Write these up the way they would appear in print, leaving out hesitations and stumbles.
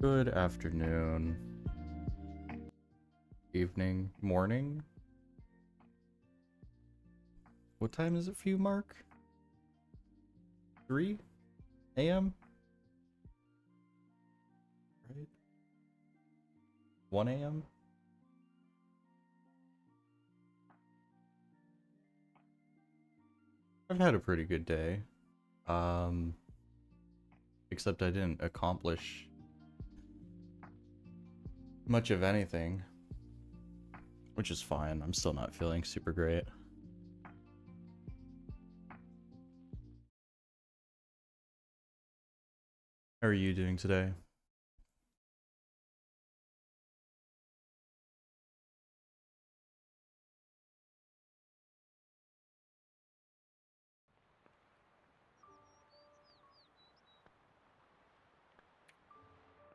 Good afternoon, evening, morning. What time is it for you, Mark? 3 a.m.? Right? 1 a.m.? I've had a pretty good day. Except I didn't accomplish much of anything, which is fine. I'm still not feeling super great. How are you doing today?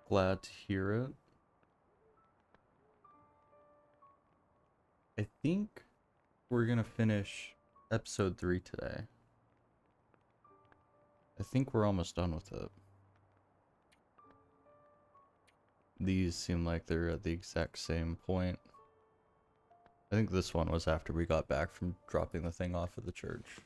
Glad to hear it. I think we're gonna finish episode 3 today. I think we're almost done with it. These seem like they're at the exact same point. I think this one was after we got back from dropping the thing off at the church.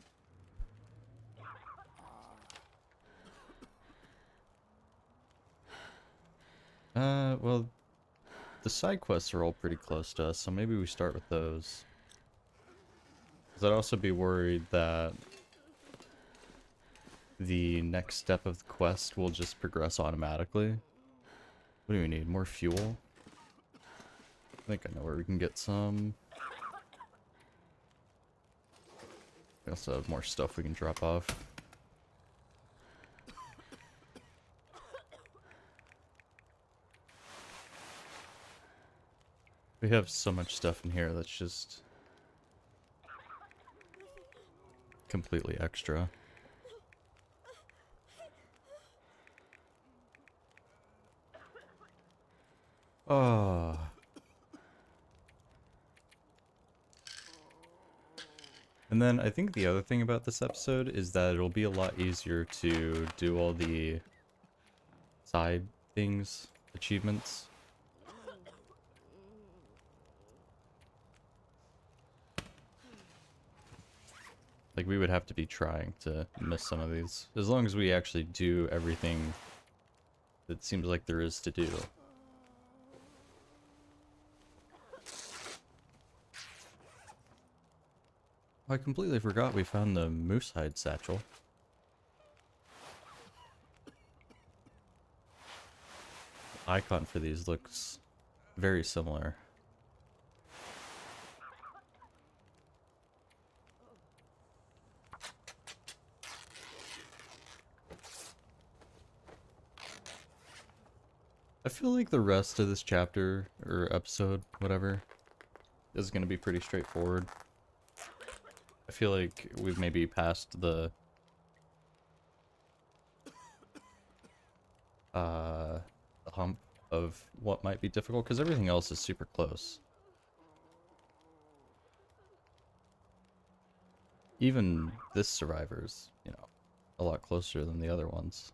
Well, the side quests are all pretty close to us, so maybe we start with those. 'Cause I'd also be worried that the next step of the quest will just progress automatically. What do we need? More fuel? I think I know where we can get some. We also have more stuff we can drop off. We have so much stuff in here that's just completely extra. Oh. And then I think the other thing about this episode is that it'll be a lot easier to do all the side things, achievements. Like, we would have to be trying to miss some of these. As long as we actually do everything that seems like there is to do. I completely forgot we found the moose hide satchel. The icon for these looks very similar. I feel like the rest of this chapter, or episode, whatever, is going to be pretty straightforward. I feel like we've maybe passed the hump of what might be difficult, because everything else is super close. Even this survivor's, you know, a lot closer than the other ones.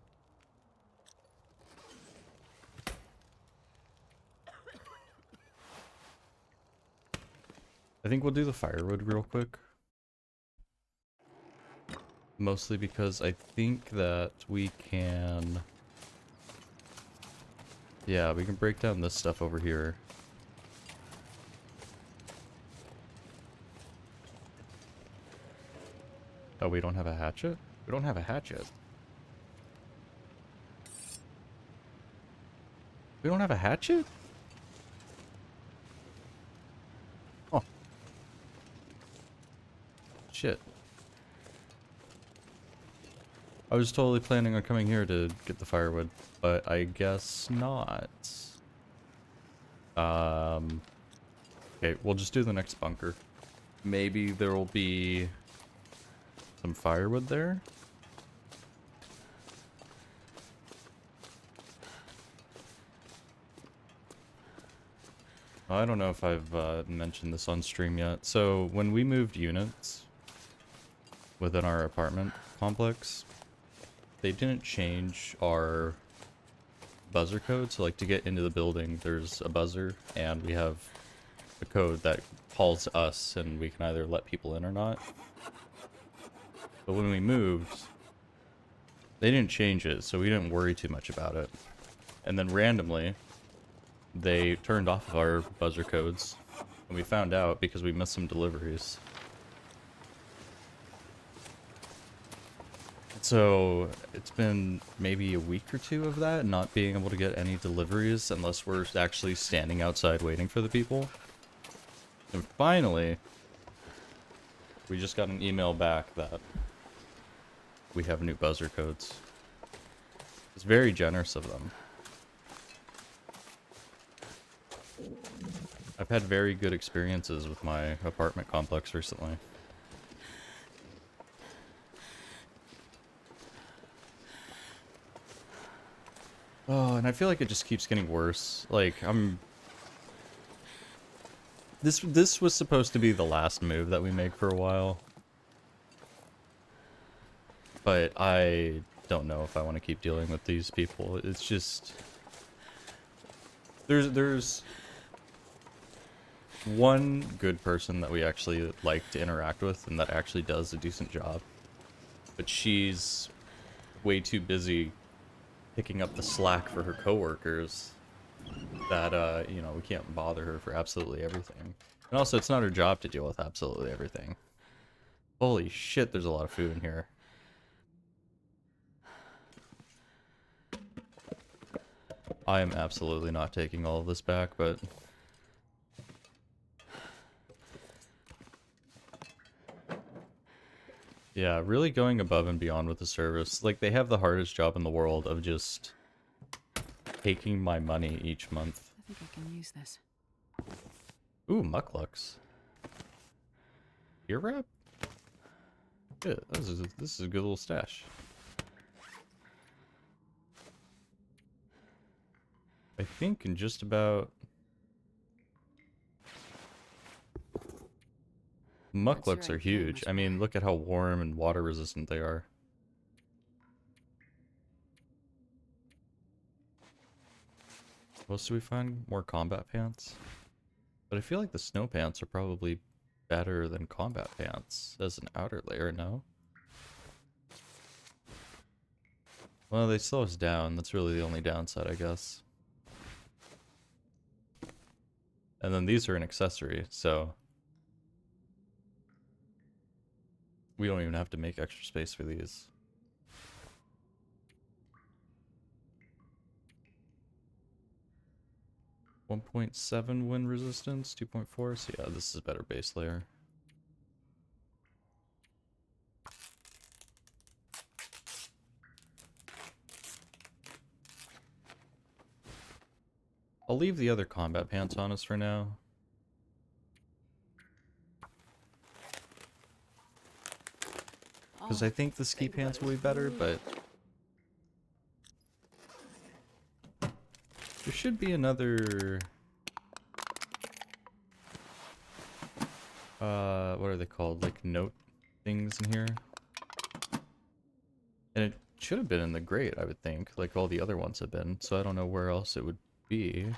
I think we'll do the firewood real quick. Mostly because I think that we can... Yeah, we can break down this stuff over here. Oh, we don't have a hatchet? We don't have a hatchet. We don't have a hatchet? Oh. Shit. I was totally planning on coming here to get the firewood, but I guess not. Okay, we'll just do the next bunker. Maybe there will be some firewood there? I don't know if I've mentioned this on stream yet. So when we moved units within our apartment complex, they didn't change our buzzer code. So like to get into the building, there's a buzzer, and we have a code that calls us, and we can either let people in or not. But when we moved, they didn't change it, so we didn't worry too much about it. And then randomly, they turned off of our buzzer codes, and we found out because we missed some deliveries. So it's been maybe a week or two of that, not being able to get any deliveries unless we're actually standing outside waiting for the people. And finally, we just got an email back that we have new buzzer codes. It's very generous of them. I've had very good experiences with my apartment complex recently. Oh, and I feel like it just keeps getting worse. Like, This was supposed to be the last move that we make for a while. But I don't know if I want to keep dealing with these people. It's just... There's one good person that we actually like to interact with and that actually does a decent job. But she's way too busy picking up the slack for her coworkers that, you know, we can't bother her for absolutely everything. And also, it's not her job to deal with absolutely everything. Holy shit, there's a lot of food in here. I am absolutely not taking all of this back, but... yeah, really going above and beyond with the service. Like, they have the hardest job in the world of just taking my money each month. I think I can use this. Ooh, mucklucks. Ear wrap? Good. This is a good little stash. I think in just about... mucklucks are huge. I mean, look at how warm and water resistant they are. What else do we find? More combat pants? But I feel like the snow pants are probably better than combat pants as an outer layer, no? Well, they slow us down. That's really the only downside, I guess. And then these are an accessory, so... we don't even have to make extra space for these. .7 wind resistance, 2.4, so yeah, this is a better base layer. I'll leave the other combat pants on us for now. Because I think the ski pants will be better, but... there should be another... what are they called? Like, note things in here? And it should have been in the grate, I would think, like all the other ones have been, so I don't know where else it would be.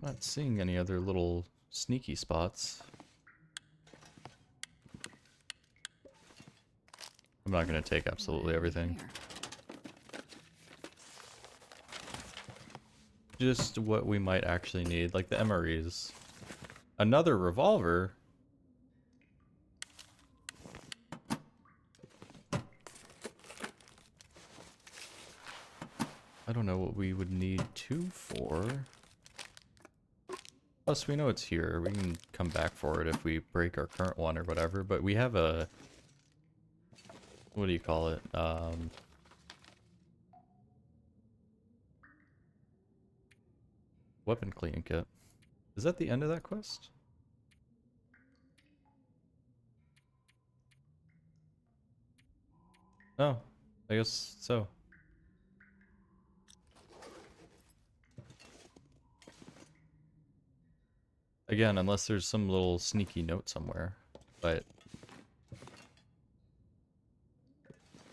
Not seeing any other little sneaky spots. I'm not going to take absolutely everything. Just what we might actually need, like the MREs. Another revolver? I don't know what we would need two for. Plus, we know it's here. We can come back for it if we break our current one or whatever, but we have a... what do you call it? Weapon cleaning kit. Is that the end of that quest? Oh, I guess so. Again, unless there's some little sneaky note somewhere. but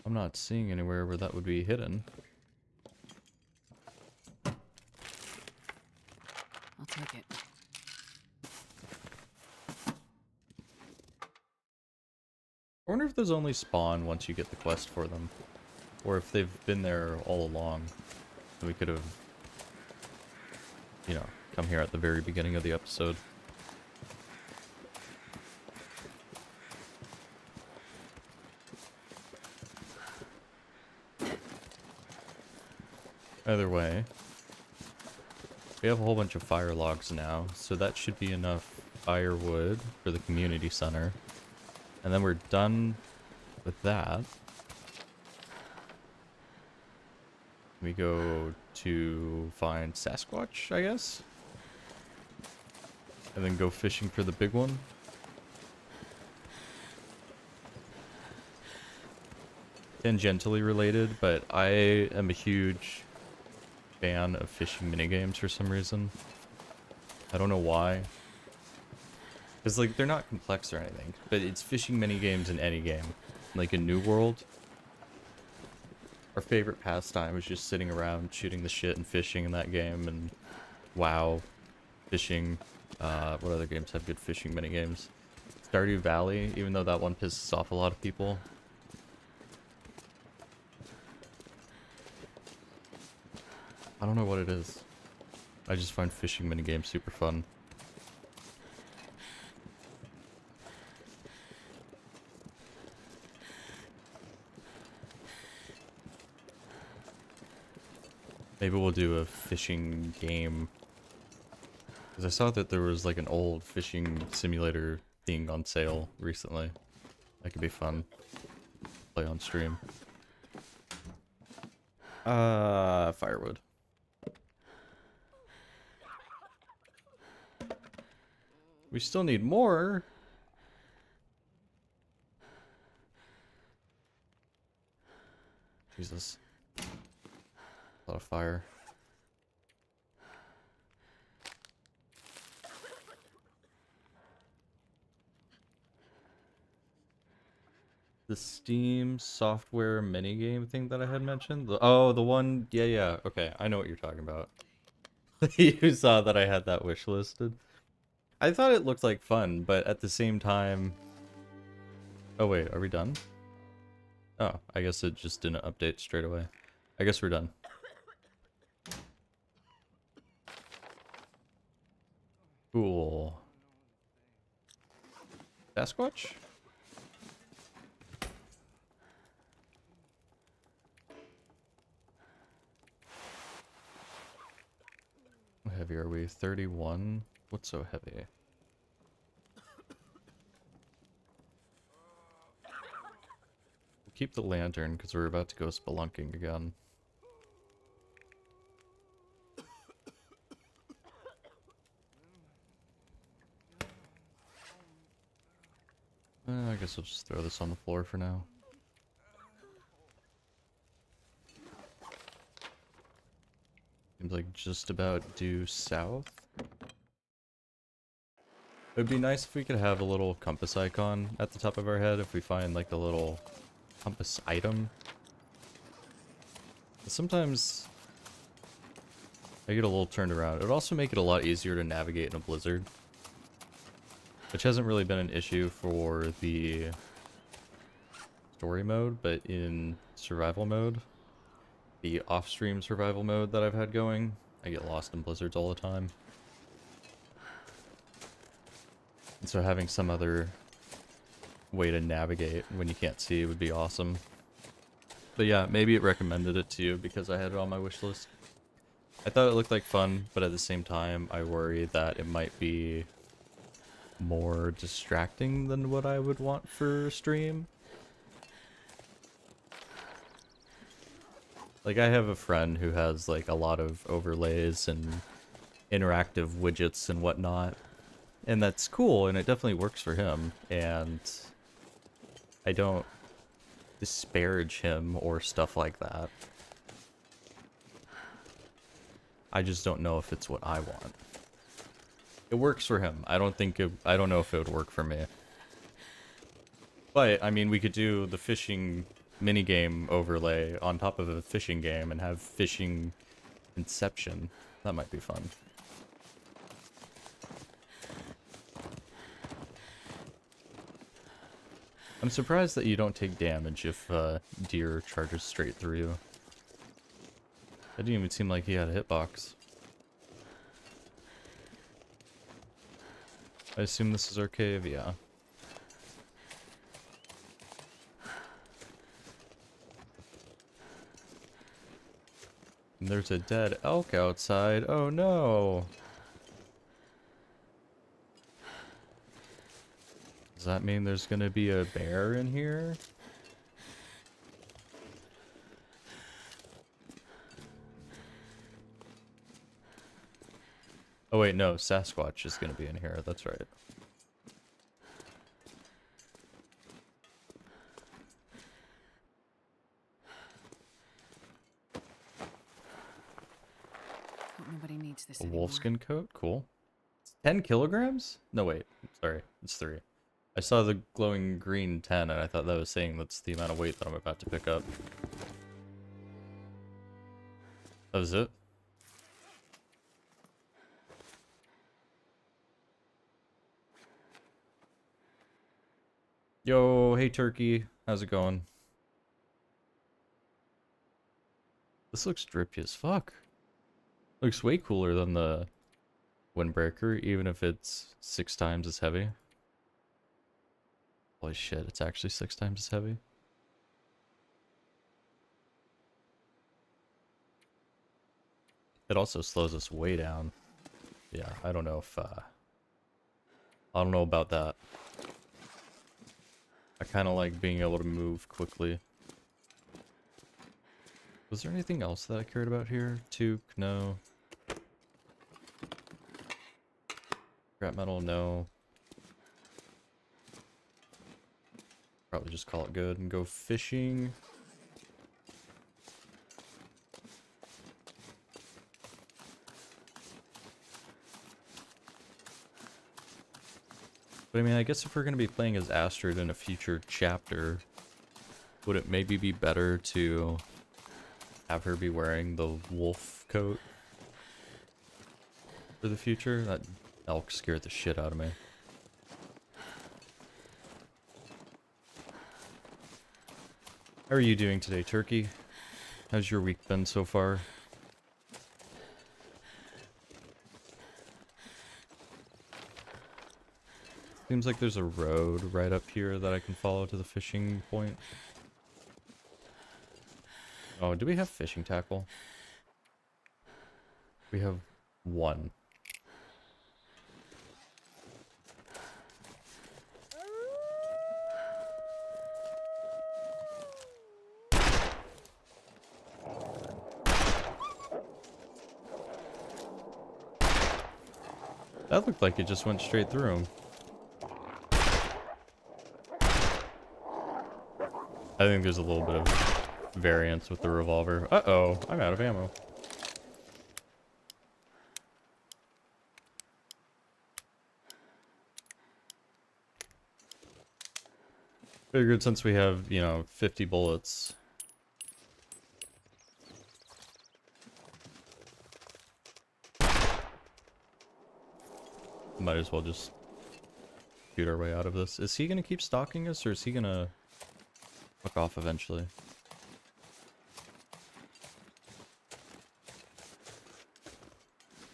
I'm not seeing anywhere where that would be hidden. I'll take it. I wonder if those only spawn once you get the quest for them. Or if they've been there all along. And we could have, you know, come here at the very beginning of the episode. Either way, we have a whole bunch of fire logs now, so that should be enough firewood for the community center. And then we're done with that. We go to find Sasquatch, I guess? And then go fishing for the big one. Tangentially related, but I am a huge fan of fishing minigames for some reason. I don't know why. Because, like, they're not complex or anything, but it's fishing minigames in any game. Like in New World, our favorite pastime was just sitting around shooting the shit and fishing in that game, and WoW, fishing. What other games have good fishing minigames? Stardew Valley, even though that one pisses off a lot of people. I don't know what it is. I just find fishing minigames super fun. Maybe we'll do a fishing game. Because I saw that there was like an old fishing simulator thing on sale recently. That could be fun. Play on stream. Firewood. We still need more. Jesus. A lot of fire. The Steam software minigame thing that I had mentioned? Oh, the one... Yeah. Okay, I know what you're talking about. You saw that I had that wish listed. I thought it looked like fun, but at the same time... Oh wait, are we done? Oh, I guess it just didn't update straight away. I guess we're done. Cool. Sasquatch? How heavy are we? 31? What's so heavy? We'll keep the lantern because we're about to go spelunking again. I guess I'll just throw this on the floor for now. Seems like just about due south. It'd be nice if we could have a little compass icon at the top of our head if we find like the little compass item. Sometimes I get a little turned around. It would also make it a lot easier to navigate in a blizzard, which hasn't really been an issue for the story mode, but in survival mode, the off-stream survival mode that I've had going, I get lost in blizzards all the time. And so having some other way to navigate when you can't see would be awesome. But yeah, maybe it recommended it to you because I had it on my wish list. I thought it looked like fun, but at the same time, I worry that it might be more distracting than what I would want for stream. Like, I have a friend who has like a lot of overlays and interactive widgets and whatnot, and that's cool and it definitely works for him, and I don't disparage him or stuff like that. I just don't know if it's what I want. It works for him. I don't know if it would work for me. But, I mean, we could do the fishing minigame overlay on top of a fishing game and have fishing Inception. That might be fun. I'm surprised that you don't take damage if deer charges straight through you. That didn't even seem like he had a hitbox. I assume this is our cave, yeah. And there's a dead elk outside. Oh no! Does that mean there's gonna be a bear in here? Oh wait, no, Sasquatch is gonna be in here, that's right. Nobody needs this A anymore. wolfskin coat? Cool. 10 kilograms? No, wait. Sorry. It's 3. I saw the glowing green 10, and I thought that was saying that's the amount of weight that I'm about to pick up. That was it? Yo, hey turkey. How's it going? This looks drippy as fuck. Looks way cooler than the windbreaker, even if it's 6 times as heavy. Holy shit, it's actually 6 times as heavy. It also slows us way down. Yeah, I don't know if, I don't know about that. I kind of like being able to move quickly. Was there anything else that I cared about here? Toque, no. Scrap metal, no. Probably just call it good and go fishing. But I mean, I guess if we're going to be playing as Astrid in a future chapter, would it maybe be better to have her be wearing the wolf coat for the future? That elk scared the shit out of me. How are you doing today, Turkey? How's your week been so far? Seems like there's a road right up here that I can follow to the fishing point. Oh, do we have fishing tackle? We have 1. That looked like it just went straight through him. I think there's a little bit of variance with the revolver. Uh-oh, I'm out of ammo. Figured since we have, you know, 50 bullets. Might as well just shoot our way out of this. Is he gonna keep stalking us, or is he gonna fuck off eventually?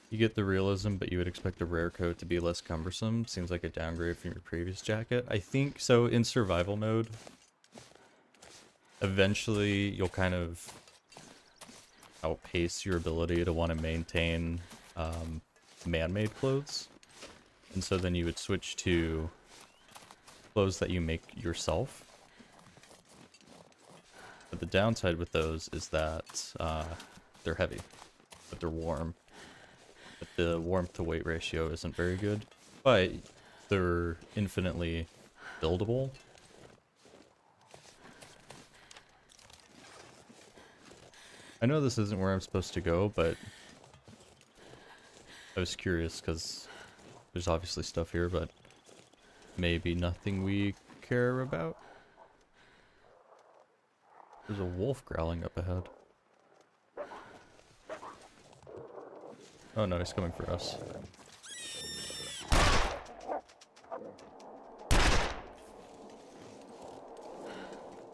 You get the realism, but you would expect a rare coat to be less cumbersome. Seems like a downgrade from your previous jacket. I think so. In survival mode, eventually you'll kind of outpace your ability to want to maintain man-made clothes. And so then you would switch to clothes that you make yourself. But the downside with those is that they're heavy, but they're warm. But the warmth to weight ratio isn't very good. But they're infinitely buildable. I know this isn't where I'm supposed to go, but I was curious because there's obviously stuff here, but maybe nothing we care about. There's a wolf growling up ahead. Oh no, he's coming for us.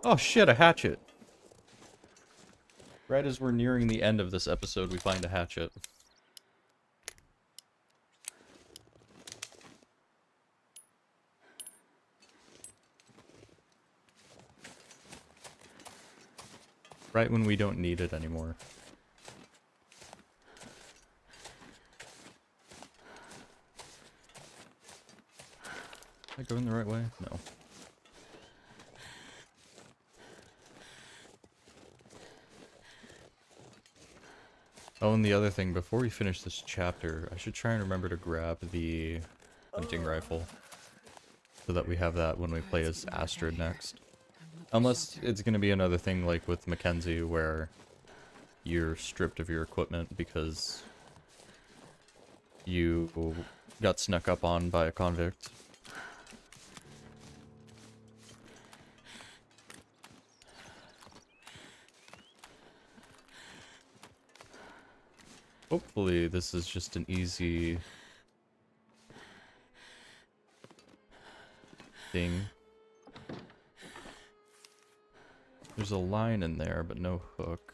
Oh shit, a hatchet! Right as we're nearing the end of this episode, we find a hatchet. Right when we don't need it anymore. Am I going the right way? No. Oh, and the other thing, before we finish this chapter, I should try and remember to grab the hunting rifle. So that we have that when we play as Astrid next. Unless it's going to be another thing like with Mackenzie where you're stripped of your equipment because you got snuck up on by a convict. Hopefully this is just an easy thing. There's a line in there, but no hook.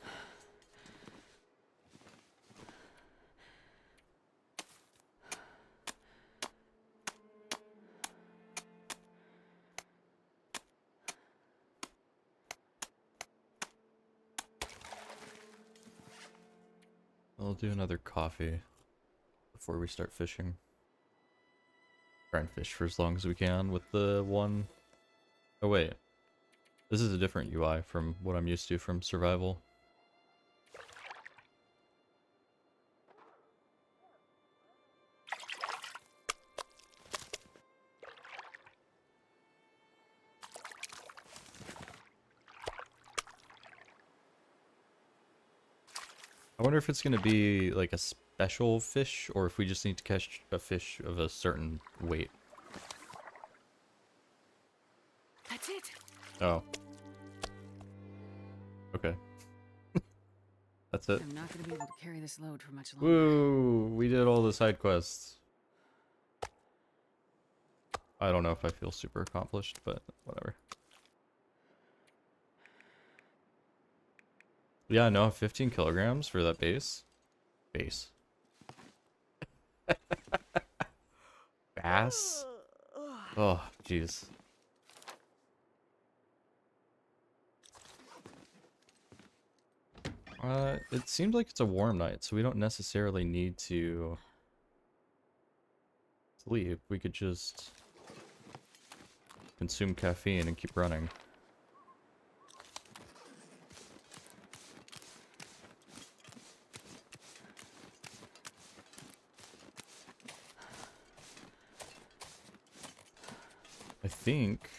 I'll do another coffee before we start fishing. Try and fish for as long as we can with the one... Oh wait. This is a different UI from what I'm used to from survival. I wonder if it's going to be like a special fish, or if we just need to catch a fish of a certain weight. That's it. Oh. Okay. That's it. I'm not going to be able to carry this load for much longer. Woo! We did all the side quests. I don't know if I feel super accomplished, but whatever. Yeah, no, 15 kilograms for that base. Base. Bass? Oh, jeez. It seems like it's a warm night, so we don't necessarily need to sleep. We could just consume caffeine and keep running. I think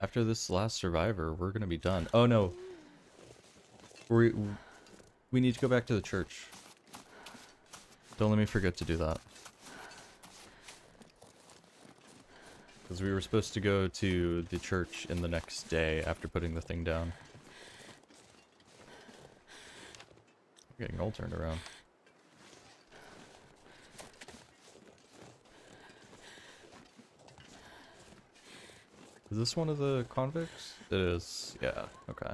after this last survivor, we're gonna be done. Oh no. We need to go back to the church. Don't let me forget to do that. Because we were supposed to go to the church in the next day after putting the thing down. I'm getting all turned around. Is this one of the convicts? It is. Yeah, okay.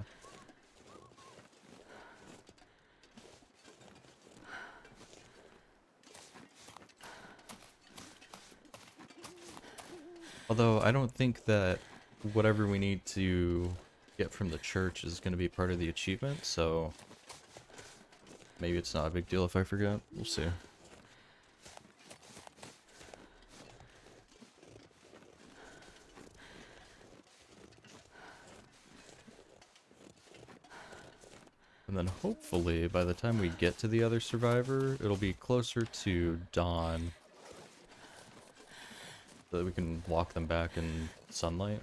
Although I don't think that whatever we need to get from the church is going to be part of the achievement, so maybe it's not a big deal if I forget. We'll see. And then hopefully by the time we get to the other survivor, it'll be closer to dawn. So that we can walk them back in sunlight.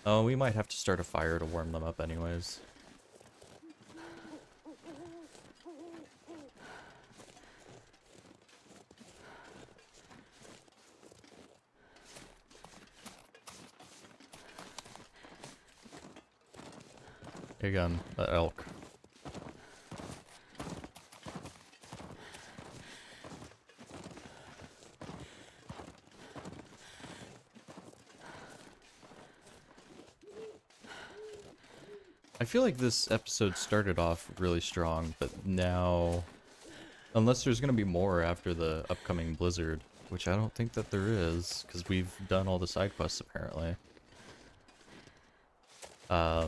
Oh, we might have to start a fire to warm them up anyways. Again, the elk. I feel like this episode started off really strong, but now, unless there's gonna be more after the upcoming blizzard, which I don't think that there is, because we've done all the side quests apparently. I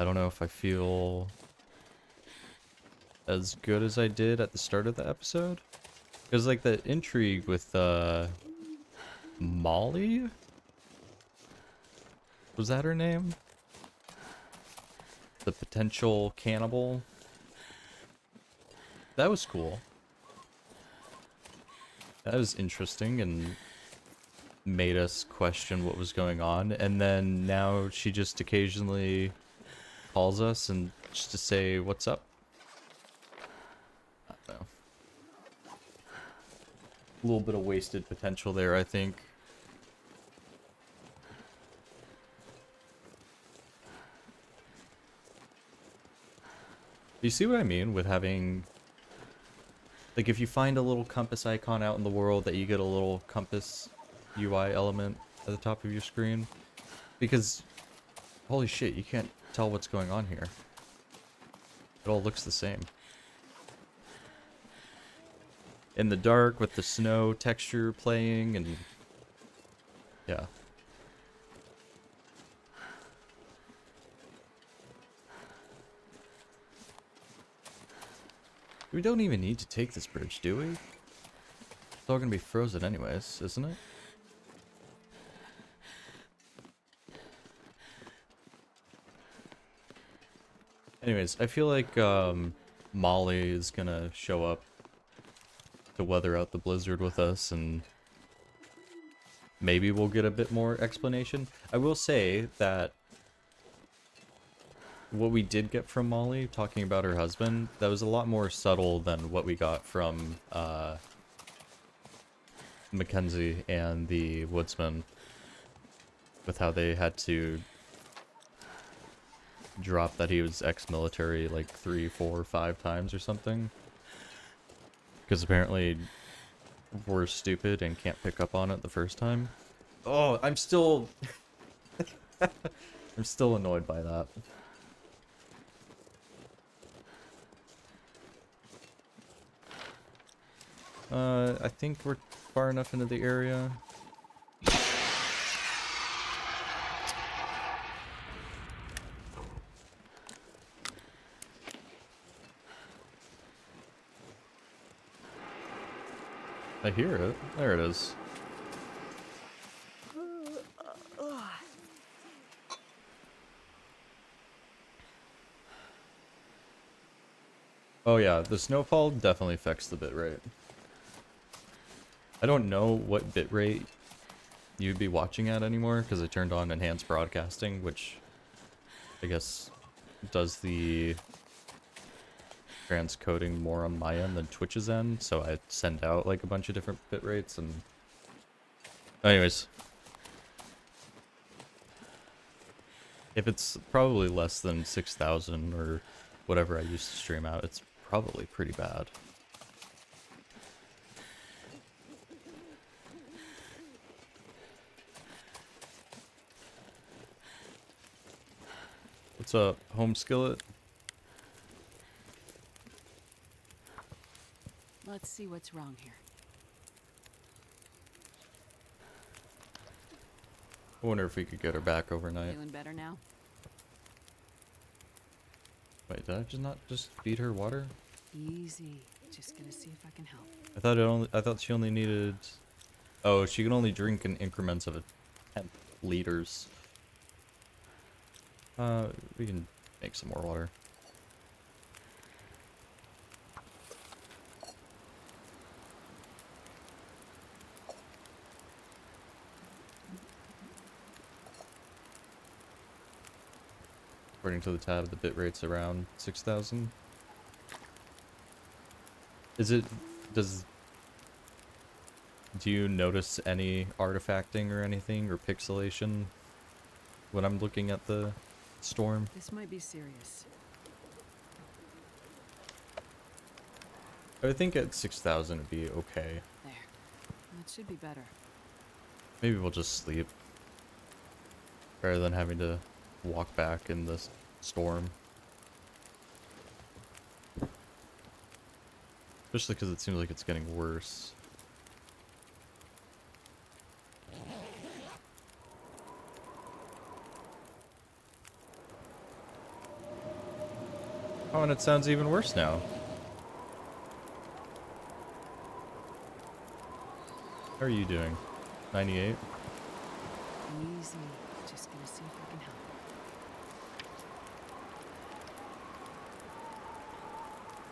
don't know if I feel as good as I did at the start of the episode. Because like the intrigue with Molly? Was that her name? The potential cannibal? That was cool. That was interesting and made us question what was going on. And then now she just occasionally calls us and just to say what's up. I don't know. A little bit of wasted potential there, I think. You see what I mean with having, like, if you find a little compass icon out in the world, that you get a little compass UI element at the top of your screen? Because, holy shit, you can't tell what's going on here. It all looks the same. In the dark with the snow texture playing and yeah. We don't even need to take this bridge, do we? It's all gonna be frozen anyways, isn't it? Anyways, I feel like Molly is gonna show up to weather out the blizzard with us, and maybe we'll get a bit more explanation. I will say that what we did get from Molly, talking about her husband, that was a lot more subtle than what we got from Mackenzie and the woodsman, with how they had to drop that he was ex-military like 3, 4, 5 times or something. Because apparently we're stupid and can't pick up on it the first time. Oh, I'm still... I'm still annoyed by that. I think we're far enough into the area. I hear it. There it is. Oh yeah, the snowfall definitely affects the bitrate. I don't know what bitrate you'd be watching at anymore, because I turned on enhanced broadcasting, which I guess does the transcoding more on my end than Twitch's end, so I send out like a bunch of different bit rates and anyways, if it's probably less than 6,000 or whatever I used to stream out, it's probably pretty bad. What's up, home skillet? Let's see what's wrong here. I wonder if we could get her back overnight. Feeling better now? Wait, did I just feed her water? Easy. Just gonna see if I can help. I thought she only needed... Oh, she can only drink in increments of 10 liters. We can make some more water. According to the tab, the bit rate's around 6,000. Do you notice any artifacting or anything, or pixelation when I'm looking at the storm. This might be serious. I think at 6,000 it'd be okay. There. That should be better. Maybe we'll just sleep. Rather than having to walk back in this storm. Especially because it seems like it's getting worse. Oh, and it sounds even worse now. How are you doing? 98? Easy. Just gonna see if I can help.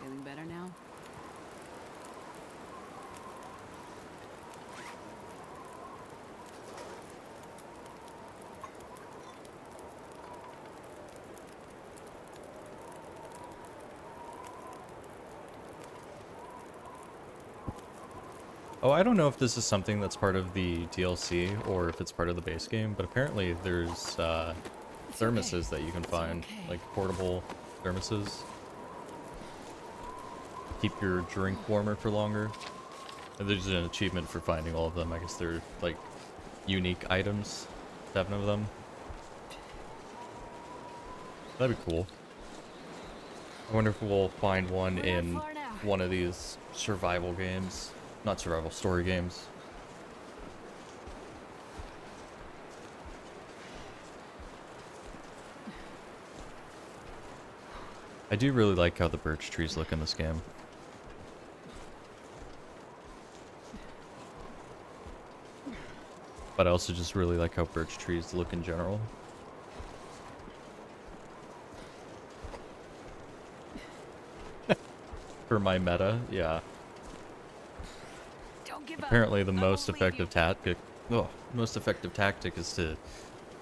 Feeling better now? Oh, I don't know if this is something that's part of the DLC or if it's part of the base game, but apparently there's thermoses that you can find, like portable thermoses. Keep your drink warmer for longer. And there's an achievement for finding all of them. I guess they're like unique items, 7 of them. That'd be cool. I wonder if we'll find one in one of these survival games. Not survival, story games. I do really like how the birch trees look in this game. But I also just really like how birch trees look in general. For my meta, yeah. Apparently the most effective tactic is to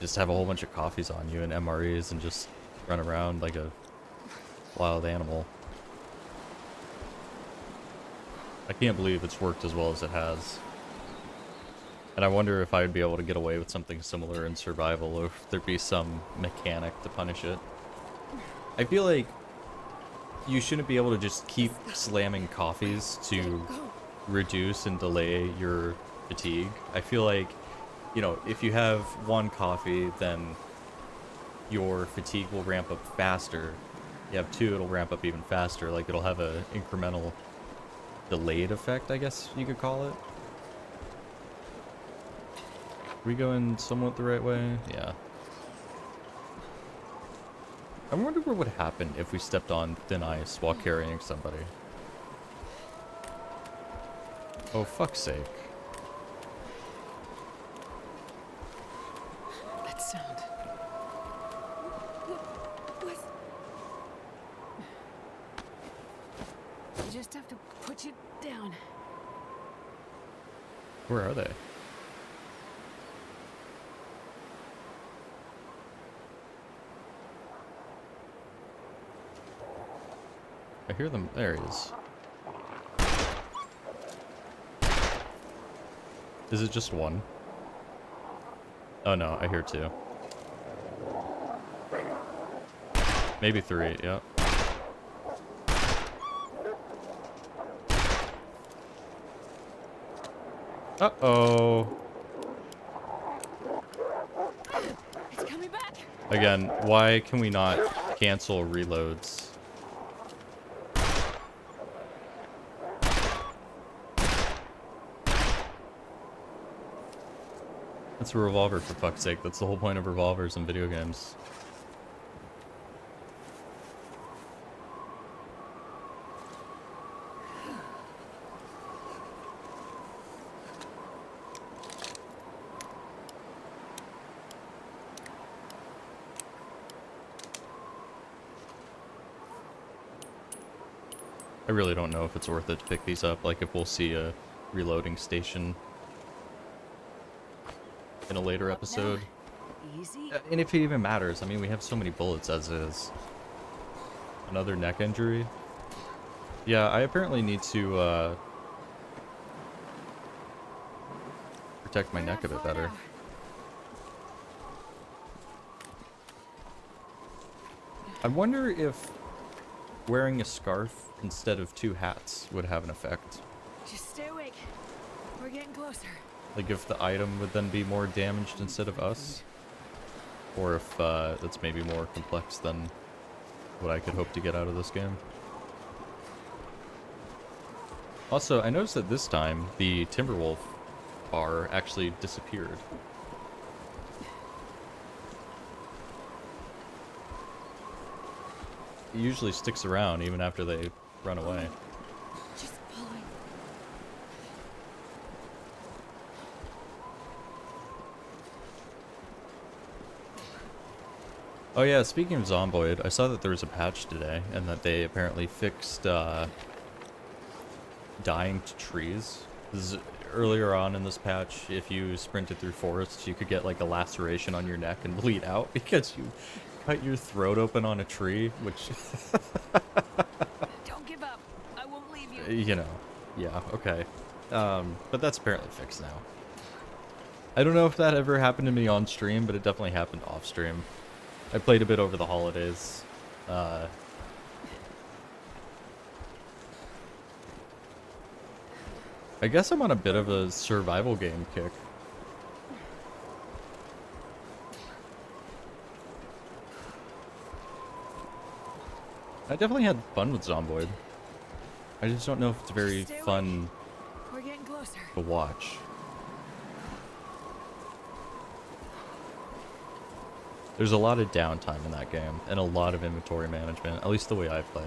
just have a whole bunch of coffees on you and MREs and just run around like a wild animal. I can't believe it's worked as well as it has. And I wonder if I'd be able to get away with something similar in survival, or if there'd be some mechanic to punish it. I feel like you shouldn't be able to just keep slamming coffees to reduce and delay your fatigue. I feel like, you know, if you have 1 coffee, then your fatigue will ramp up faster. You have 2, it'll ramp up even faster. Like, it'll have a incremental delayed effect, I guess you could call it. Are we going somewhat the right way? Yeah. I wonder what would happen if we stepped on thin ice while carrying somebody. Oh, fuck's sake. That sound. What? I just have to put you down. Where are they? I hear them. There he is. Is it just 1? Oh no, I hear 2. Maybe 3, yeah. Uh-oh. It's coming back. Again, why can we not cancel reloads? That's a revolver, for fuck's sake. That's the whole point of revolvers in video games. I really don't know if it's worth it to pick these up, like if we'll see a reloading station in a later episode. Easy. And if it even matters, I mean, we have so many bullets as is. Another neck injury. Yeah, I apparently need to protect my neck a bit better. I wonder if wearing a scarf instead of 2 hats would have an effect. Just stay awake. We're getting closer. Like if the item would then be more damaged instead of us? Or if that's maybe more complex than what I could hope to get out of this game. Also, I noticed that this time, the Timberwolf bar actually disappeared. It usually sticks around even after they run away. Just following. Oh yeah, speaking of Zomboid, I saw that there was a patch today, and that they apparently fixed dying to trees. This is earlier on in this patch, if you sprinted through forests, you could get like a laceration on your neck and bleed out because you cut your throat open on a tree, which... Don't give up. I won't leave you. You know, yeah, okay. But that's apparently fixed now. I don't know if that ever happened to me on stream, but it definitely happened off stream. I played a bit over the holidays. I guess I'm on a bit of a survival game kick. I definitely had fun with Zomboid. I just don't know if it's very fun We're getting closer. to watch. There's a lot of downtime in that game, and a lot of inventory management, at least the way I play.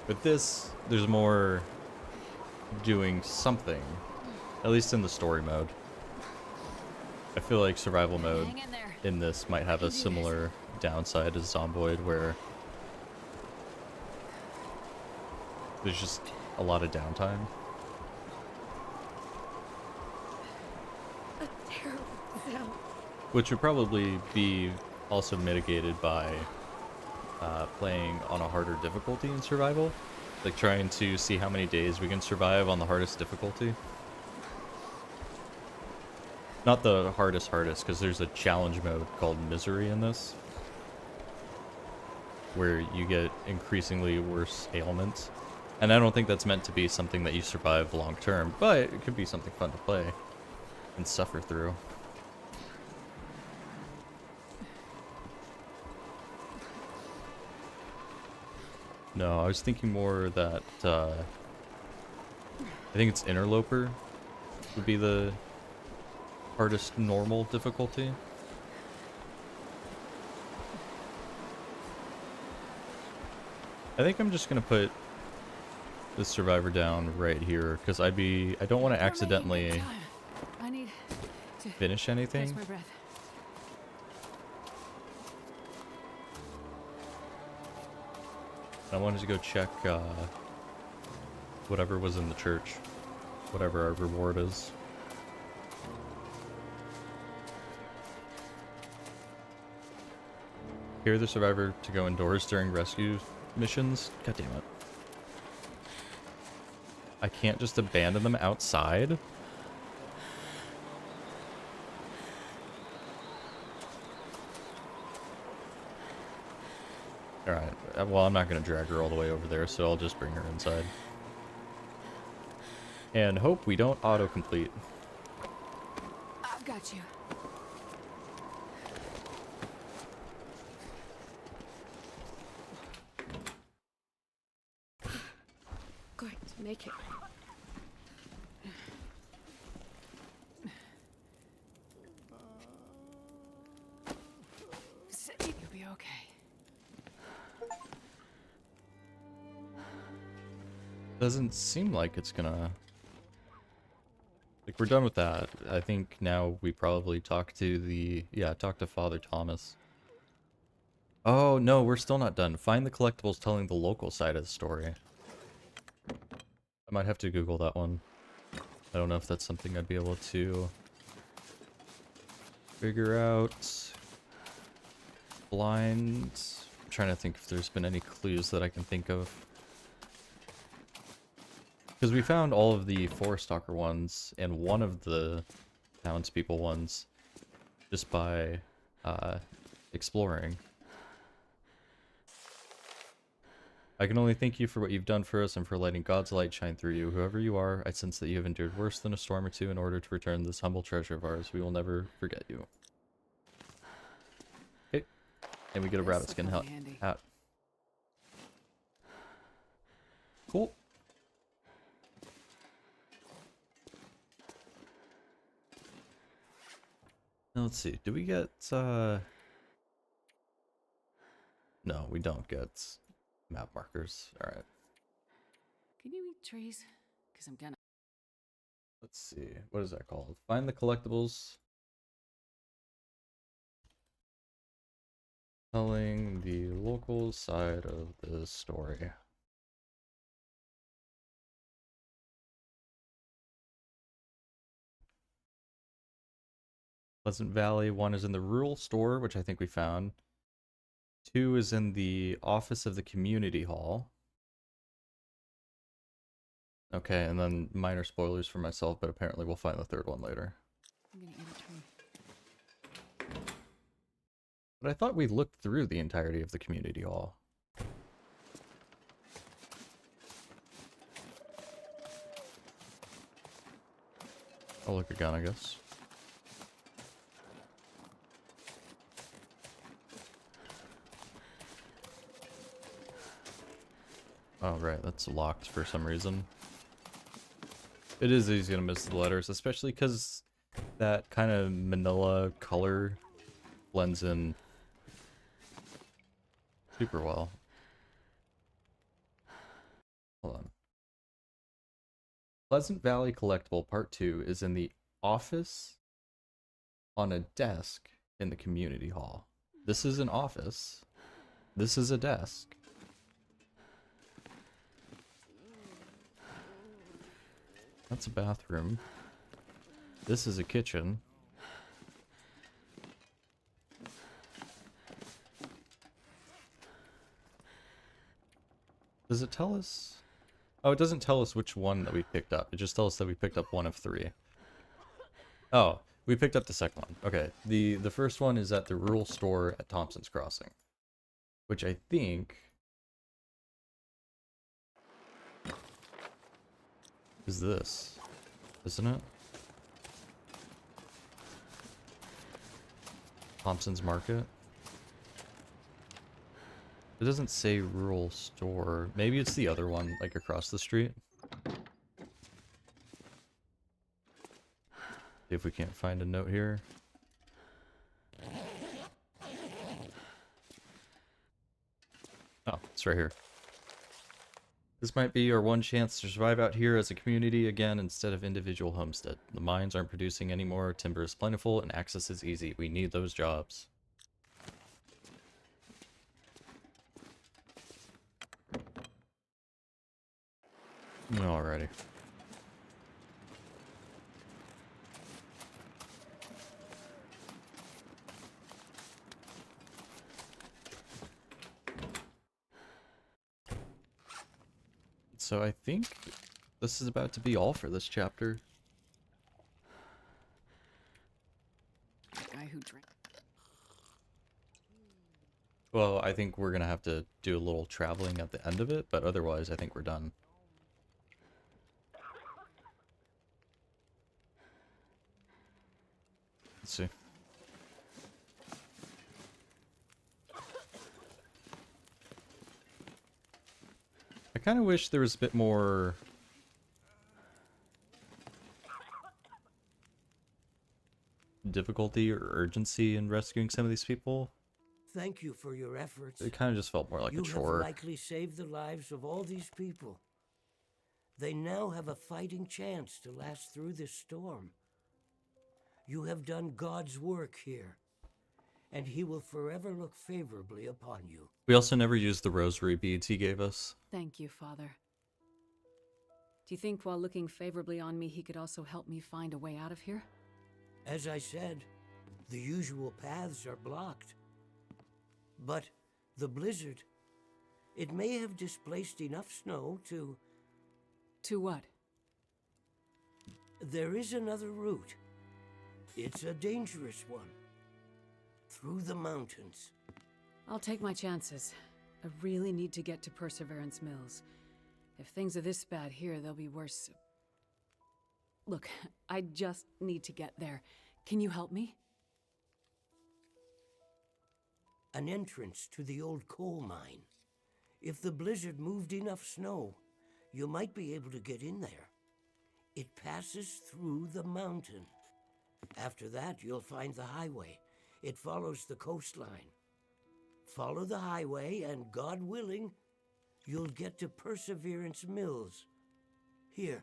With this, there's more doing something, at least in the story mode. I feel like survival mode Hang in there. in this might have a similar downside as Zomboid, where there's just a lot of downtime. A terrible sound. Which would probably be also mitigated by playing on a harder difficulty in survival. Like trying to see how many days we can survive on the hardest difficulty. Not the hardest, because there's a challenge mode called Misery in this, where you get increasingly worse ailments. And I don't think that's meant to be something that you survive long term, but it could be something fun to play and suffer through. No, I was thinking more that, I think it's Interloper would be the hardest normal difficulty. I think I'm just gonna put this survivor down right here, because I don't want to accidentally I need to finish catch anything. my breath. I wanted to go check whatever was in the church, whatever our reward is. Hear the survivor to go indoors during rescue missions? God damn it. I can't just abandon them outside? Alright, well, I'm not going to drag her all the way over there, so I'll just bring her inside. And hope we don't autocomplete. I've got you. Going to make it. You'll be okay. Doesn't seem like it's gonna... Like, we're done with that. I think now we probably talk to the... Yeah, talk to Father Thomas. Oh, no, we're still not done. Find the collectibles telling the local side of the story. I might have to Google that one. I don't know if that's something I'd be able to figure out. Blind. I'm trying to think if there's been any clues that I can think of. Because we found all of the Forest Stalker ones and one of the townspeople ones just by exploring. I can only thank you for what you've done for us and for letting God's light shine through you. Whoever you are, I sense that you have endured worse than a storm or two in order to return this humble treasure of ours. We will never forget you. Okay, and we get a This rabbit will skin come in handy. hat. Cool. Now let's see. Do we get no, we don't get map markers. Alright. Can you eat trees? Because I'm gonna. Let's see. What is that called? Find the collectibles. Telling the local side of the story. Pleasant Valley. 1 is in the rural store, which I think we found. 2 is in the office of the community hall. Okay, and then minor spoilers for myself, but apparently we'll find the 3rd one later. I'm gonna eat a tree. But I thought we looked through the entirety of the community hall. I'll look again, I guess. Oh, right, that's locked for some reason. It is easy to miss the letters, especially because that kind of manila color blends in super well. Hold on. Pleasant Valley Collectible Part 2 is in the office on a desk in the community hall. This is an office. This is a desk. That's a bathroom. This is a kitchen. Does it tell us? Oh, it doesn't tell us which one that we picked up. It just tells us that we picked up 1 of 3. Oh, we picked up the second one. Okay, the first one is at the rural store at Thompson's Crossing, which I think is this, isn't it? Thompson's Market. It doesn't say rural store. Maybe it's the other one, like across the street. See if we can't find a note here. Oh, it's right here. This might be our one chance to survive out here as a community again instead of individual homestead. The mines aren't producing anymore, timber is plentiful, and access is easy. We need those jobs. Alrighty. So I think this is about to be all for this chapter. The guy who drank. Well, I think we're gonna have to do a little traveling at the end of it, but otherwise I think we're done. Let's see. I kind of wish there was a bit more difficulty or urgency in rescuing some of these people. Thank you for your efforts. It kind of just felt more like a You chore. have likely saved the lives of all these people. They now have a fighting chance to last through this storm. You have done God's work here, and he will forever look favorably upon you. We also never used the rosary beads he gave us. Thank you, Father. Do you think while looking favorably on me, he could also help me find a way out of here? As I said, the usual paths are blocked. But the blizzard, it may have displaced enough snow to... To what? There is another route. It's a dangerous one. Through the mountains. I'll take my chances. I really need to get to Perseverance Mills. If things are this bad here, they'll be worse. Look, I just need to get there. Can you help me? An entrance to the old coal mine. If the blizzard moved enough snow, you might be able to get in there. It passes through the mountain. After that, you'll find the highway. It follows the coastline. Follow the highway, and God willing, you'll get to Perseverance Mills. Here,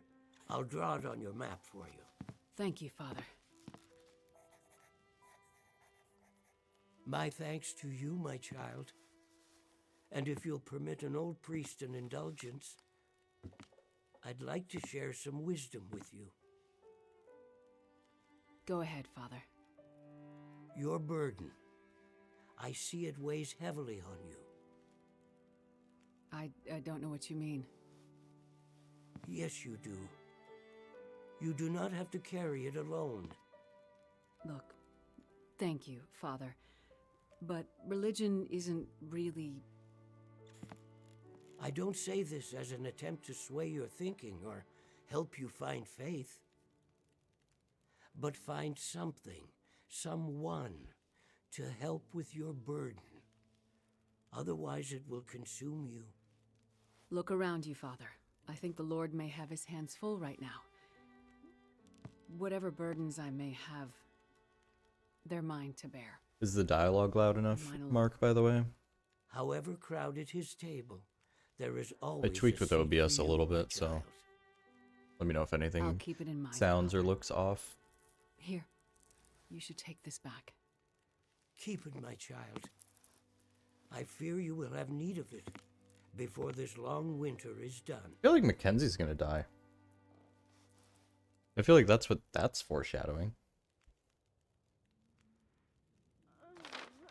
I'll draw it on your map for you. Thank you, Father. My thanks to you, my child. And if you'll permit an old priest an indulgence, I'd like to share some wisdom with you. Go ahead, Father. Your burden. I see it weighs heavily on you. I don't know what you mean. Yes, you do. You do not have to carry it alone. Look, thank you, Father. But religion isn't really... I don't say this as an attempt to sway your thinking or help you find faith. But find something, someone, to help with your burden. Otherwise it will consume you. Look around you, Father. I think the Lord may have his hands full right now. Whatever burdens I may have, they're mine to bear. Is the dialogue loud enough, Mark, by the way? However crowded his table, there is I always tweaked with seat OBS for a you, little my bit, so child. let me know if I'll anything keep it in mind. sounds or Father. looks off. Here, you should take this back. Keep it, my child. I fear you will have need of it before this long winter is done. I feel like Mackenzie's gonna die. I feel like that's what that's foreshadowing.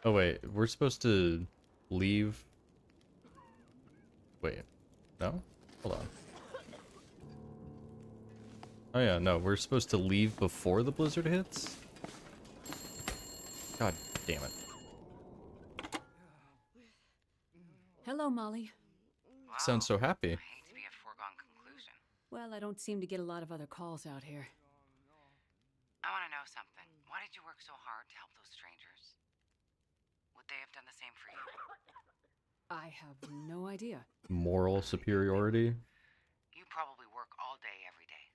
Oh wait, we're supposed to leave. Wait, no? Hold on. Oh yeah, no, we're supposed to leave before the blizzard hits? God damn it. Hello, Molly. Sounds so happy. I hate to be a foregone conclusion. Well, I don't seem to get a lot of other calls out here. I want to know something. Why did you work so hard to help those strangers? Would they have done the same for you? I have no idea. Moral superiority. You probably work all day, every day.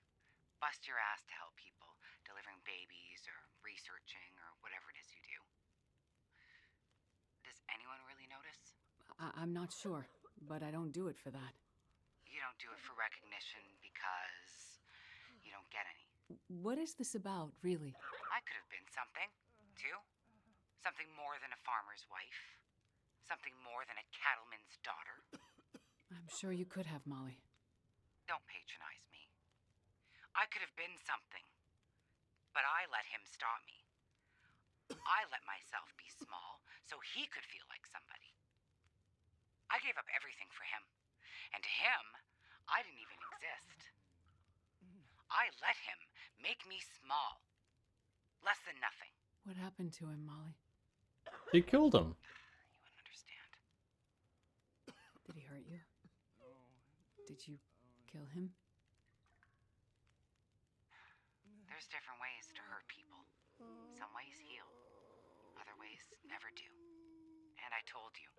Bust your ass to help people, delivering babies or researching or whatever it is you do. Does anyone really notice? I'm not sure, but I don't do it for that. You don't do it for recognition because you don't get any. What is this about, really? I could have been something, too. Something more than a farmer's wife. Something more than a cattleman's daughter. I'm sure you could have, Molly. Don't patronize me. I could have been something, but I let him stop me. I let myself be small so he could feel like somebody. I gave up everything for him, and to him, I didn't even exist. I let him make me small. Less than nothing. What happened to him, Molly? She killed him. You wouldn't understand. Did he hurt you? Did you kill him? There's different ways to hurt people. Some ways heal. Other ways never do. And I told you.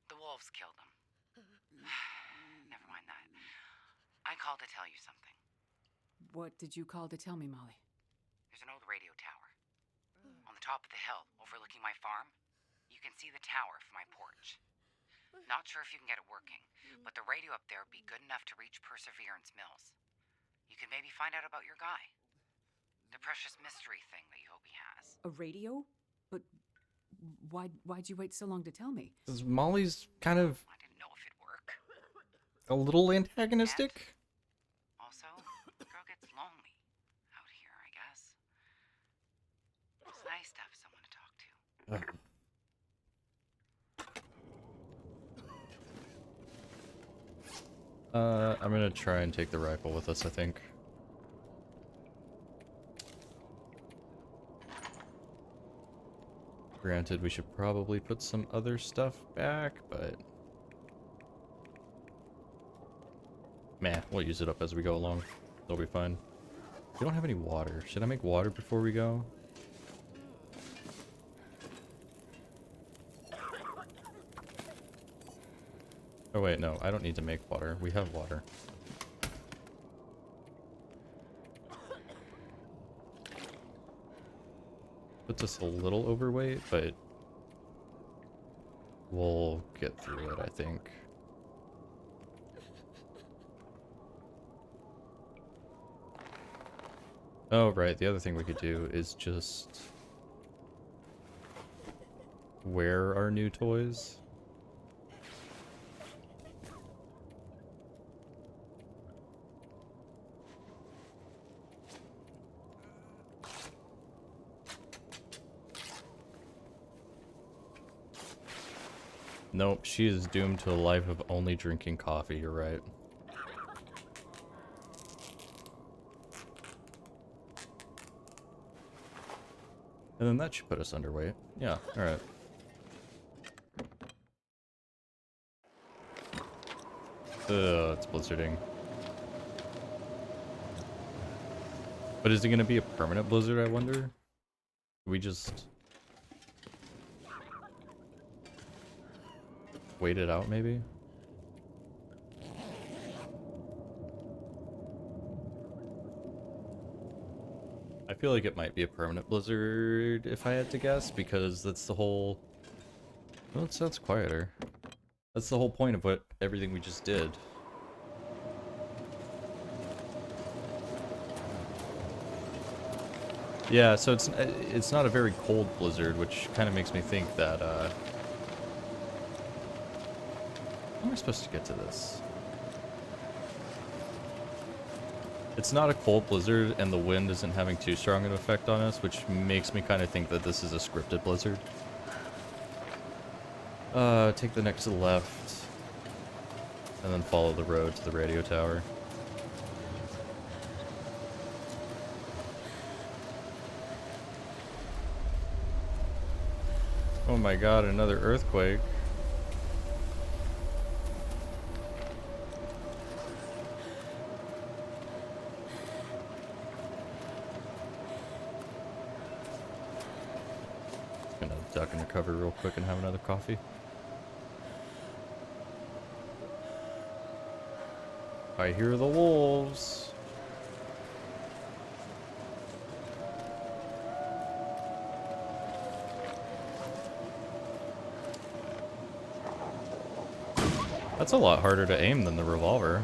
The wolves killed him. Never mind that. I called to tell you something. What did you call to tell me, Molly? There's an old radio tower. On the top of the hill, overlooking my farm. You can see the tower from my porch. Not sure if you can get it working, but the radio up there would be good enough to reach Perseverance Mills. You could maybe find out about your guy. The precious mystery thing that you hope he has. A radio? But why'd you wait so long to tell me? 'Cause Molly's kind of I didn't know if it'd work. a little antagonistic. Also, the girl gets lonely out here, I guess. It's nice to have someone to talk to. Ugh. I'm gonna try and take the rifle with us, I think. Granted, we should probably put some other stuff back, but... Meh, we'll use it up as we go along. It'll be fine. We don't have any water. Should I make water before we go? Oh wait, no, I don't need to make water. We have water. Puts us a little overweight, but we'll get through it, I think. Oh, right, the other thing we could do is just wear our new toys. Nope, she is doomed to a life of only drinking coffee, you're right. And then that should put us underweight. Yeah, alright. Ugh, it's blizzarding. But is it gonna be a permanent blizzard, I wonder? We just... wait it out, maybe? I feel like it might be a permanent blizzard if I had to guess, because that's the whole... Well, it sounds quieter. That's the whole point of what everything we just did. Yeah, so it's not a very cold blizzard, which kind of makes me think that, how am I supposed to get to this? It's not a cold blizzard, and the wind isn't having too strong an effect on us, which makes me kind of think that this is a scripted blizzard. Take the next left, and then follow the road to the radio tower. Oh my god, another earthquake. Gonna duck and recover real quick and have another coffee. I hear the wolves. That's a lot harder to aim than the revolver.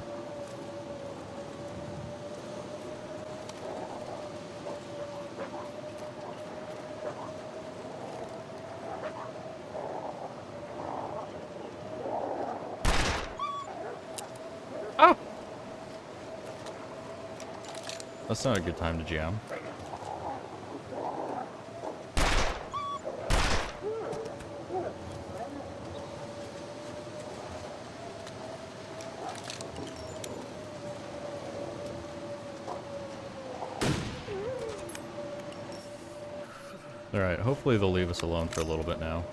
Oh! That's not a good time to jam. Alright, hopefully they'll leave us alone for a little bit now.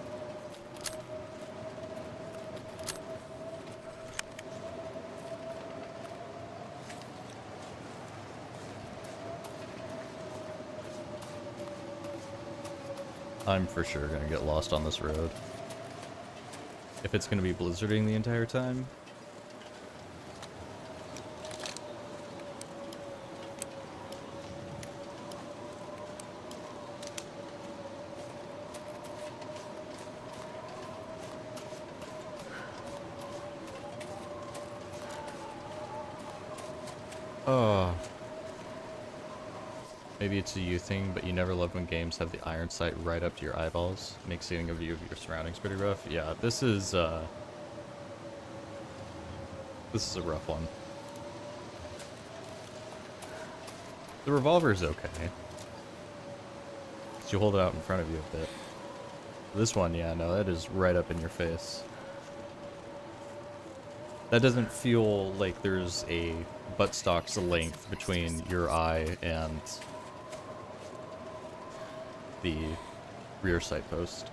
I'm for sure gonna get lost on this road. If it's gonna be blizzarding the entire time. Oh. Maybe it's a you thing, but you never love when games have the iron sight right up to your eyeballs. Makes seeing a view of your surroundings pretty rough. Yeah, this is a rough one. The revolver is okay. You hold it out in front of you a bit. This one, yeah, no, that is right up in your face. That doesn't feel like there's a buttstock's length between your eye and the rear sight post.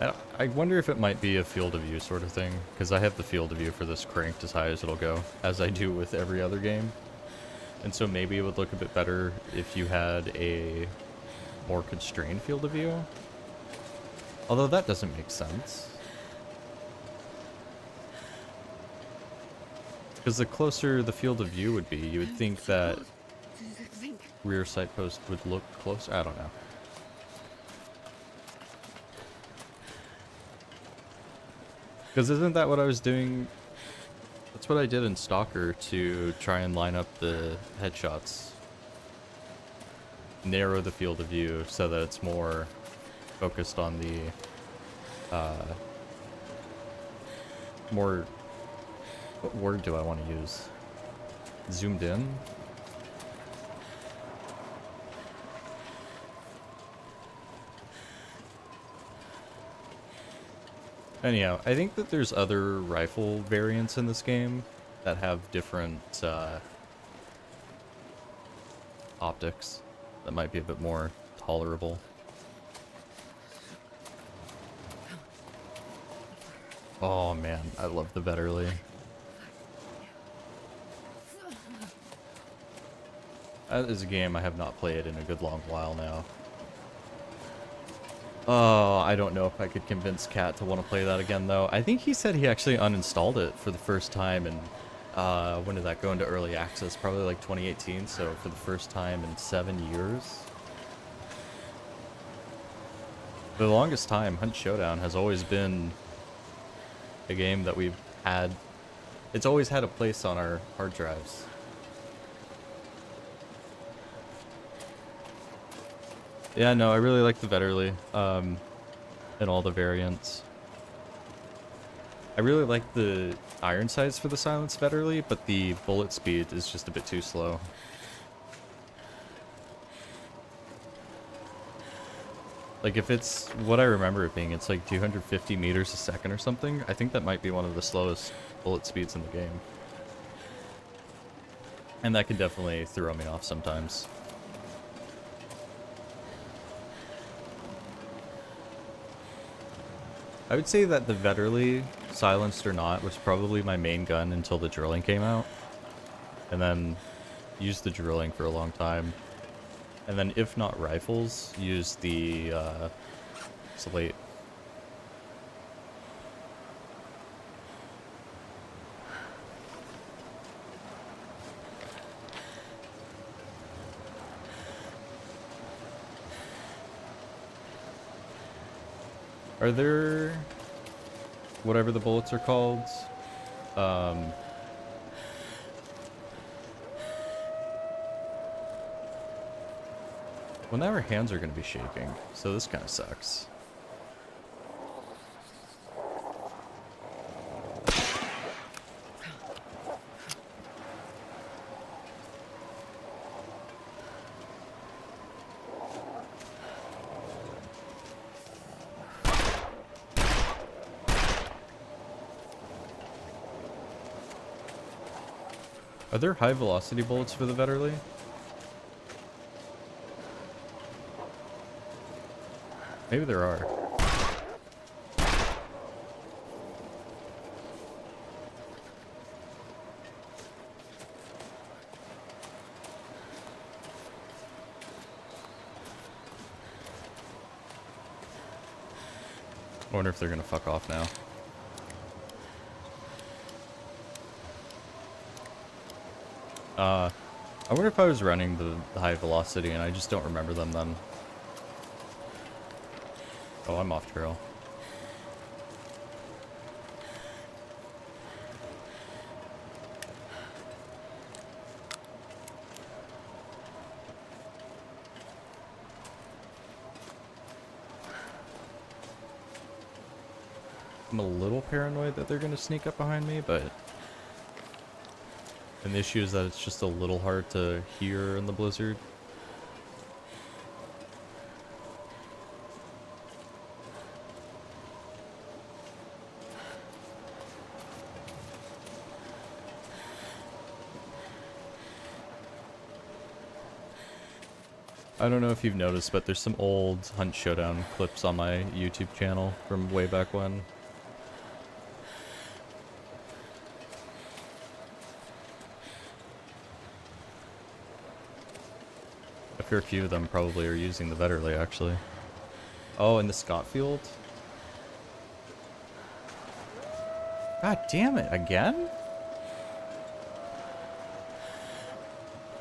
I wonder if it might be a field of view sort of thing, because I have the field of view for this cranked as high as it'll go, as I do with every other game. And so maybe it would look a bit better if you had a more constrained field of view. Although that doesn't make sense. Because the closer the field of view would be, you would think that rear sight post would look close. I don't know. Because isn't that what I was doing? That's what I did in Stalker to try and line up the headshots. Narrow the field of view so that it's more focused on the, more, what word do I want to use? Zoomed in? Anyhow, I think that there's other rifle variants in this game that have different optics that might be a bit more tolerable. Oh man, I love the Vetterli. That is a game I have not played in a good long while now. Oh, I don't know if I could convince Kat to want to play that again, though. I think he said he actually uninstalled it for the first time, and when did that go into early access? Probably like 2018, so for the first time in 7 years. For the longest time, Hunt Showdown has always been a game that we've had. It's always had a place on our hard drives. Yeah, no, I really like the Vetterli, and all the variants. I really like the iron sights for the silenced Vetterli, but the bullet speed is just a bit too slow. Like, if it's what I remember it being, it's like 250 meters a second or something. I think that might be one of the slowest bullet speeds in the game. And that can definitely throw me off sometimes. I would say that the Vetterli, silenced or not, was probably my main gun until the drilling came out. And then used the drilling for a long time. And then if not rifles, used the slate. Are there, whatever the bullets are called, well, now our hands are going to be shaking, so this kind of sucks. Are there high velocity bullets for the Vetterli? Maybe there are. I wonder if they're gonna fuck off now. I wonder if I was running the high velocity and I just don't remember them then. Oh, I'm off trail. I'm a little paranoid that they're gonna sneak up behind me, but... And the issue is that it's just a little hard to hear in the blizzard. I don't know if you've noticed, but there's some old Hunt Showdown clips on my YouTube channel from way back when. A fair few of them probably are using the Vetterli, actually. Oh, in the Scott field? God damn it, again?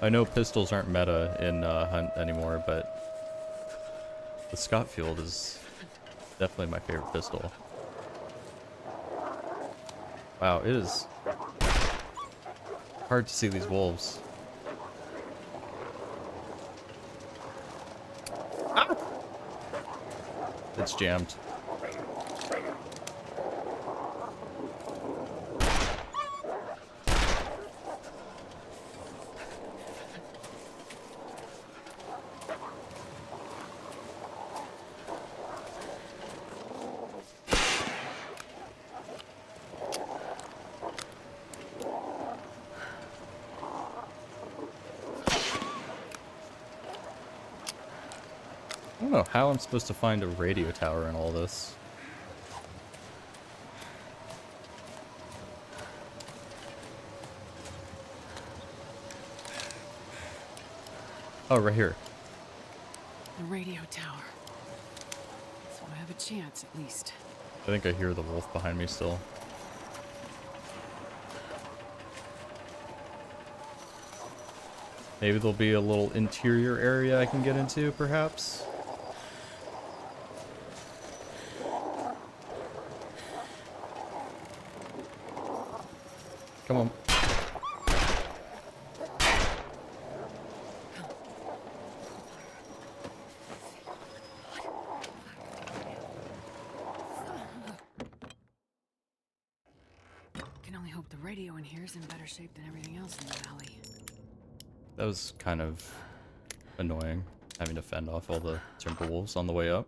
I know pistols aren't meta in Hunt anymore, but the Scott field is definitely my favorite pistol. Wow, it is hard to see these wolves. Ah! It's jammed. I don't know how I'm supposed to find a radio tower in all this. Oh, right here. The radio tower. So I have a chance, at least. I think I hear the wolf behind me still. Maybe there'll be a little interior area I can get into, perhaps? Come on. Can only hope the radio in here is in better shape than everything else in the valley. That was kind of annoying, having to fend off all the timber wolves on the way up.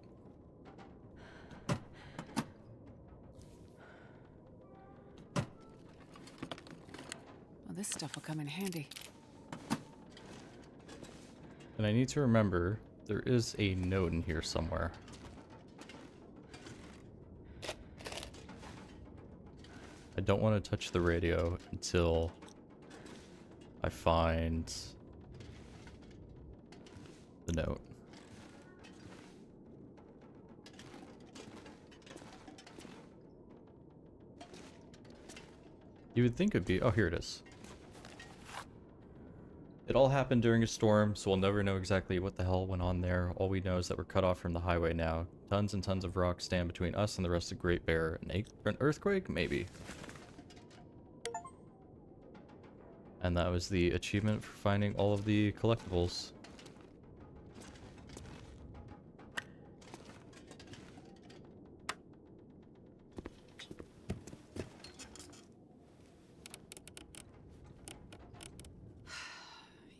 Well, this stuff will come in handy. And I need to remember, there is a note in here somewhere. I don't want to touch the radio until I find the note. You would think it'd be... oh, here it is. It all happened during a storm, so we'll never know exactly what the hell went on there. All we know is that we're cut off from the highway now. Tons and tons of rocks stand between us and the rest of Great Bear. An earthquake? Maybe. And that was the achievement for finding all of the collectibles.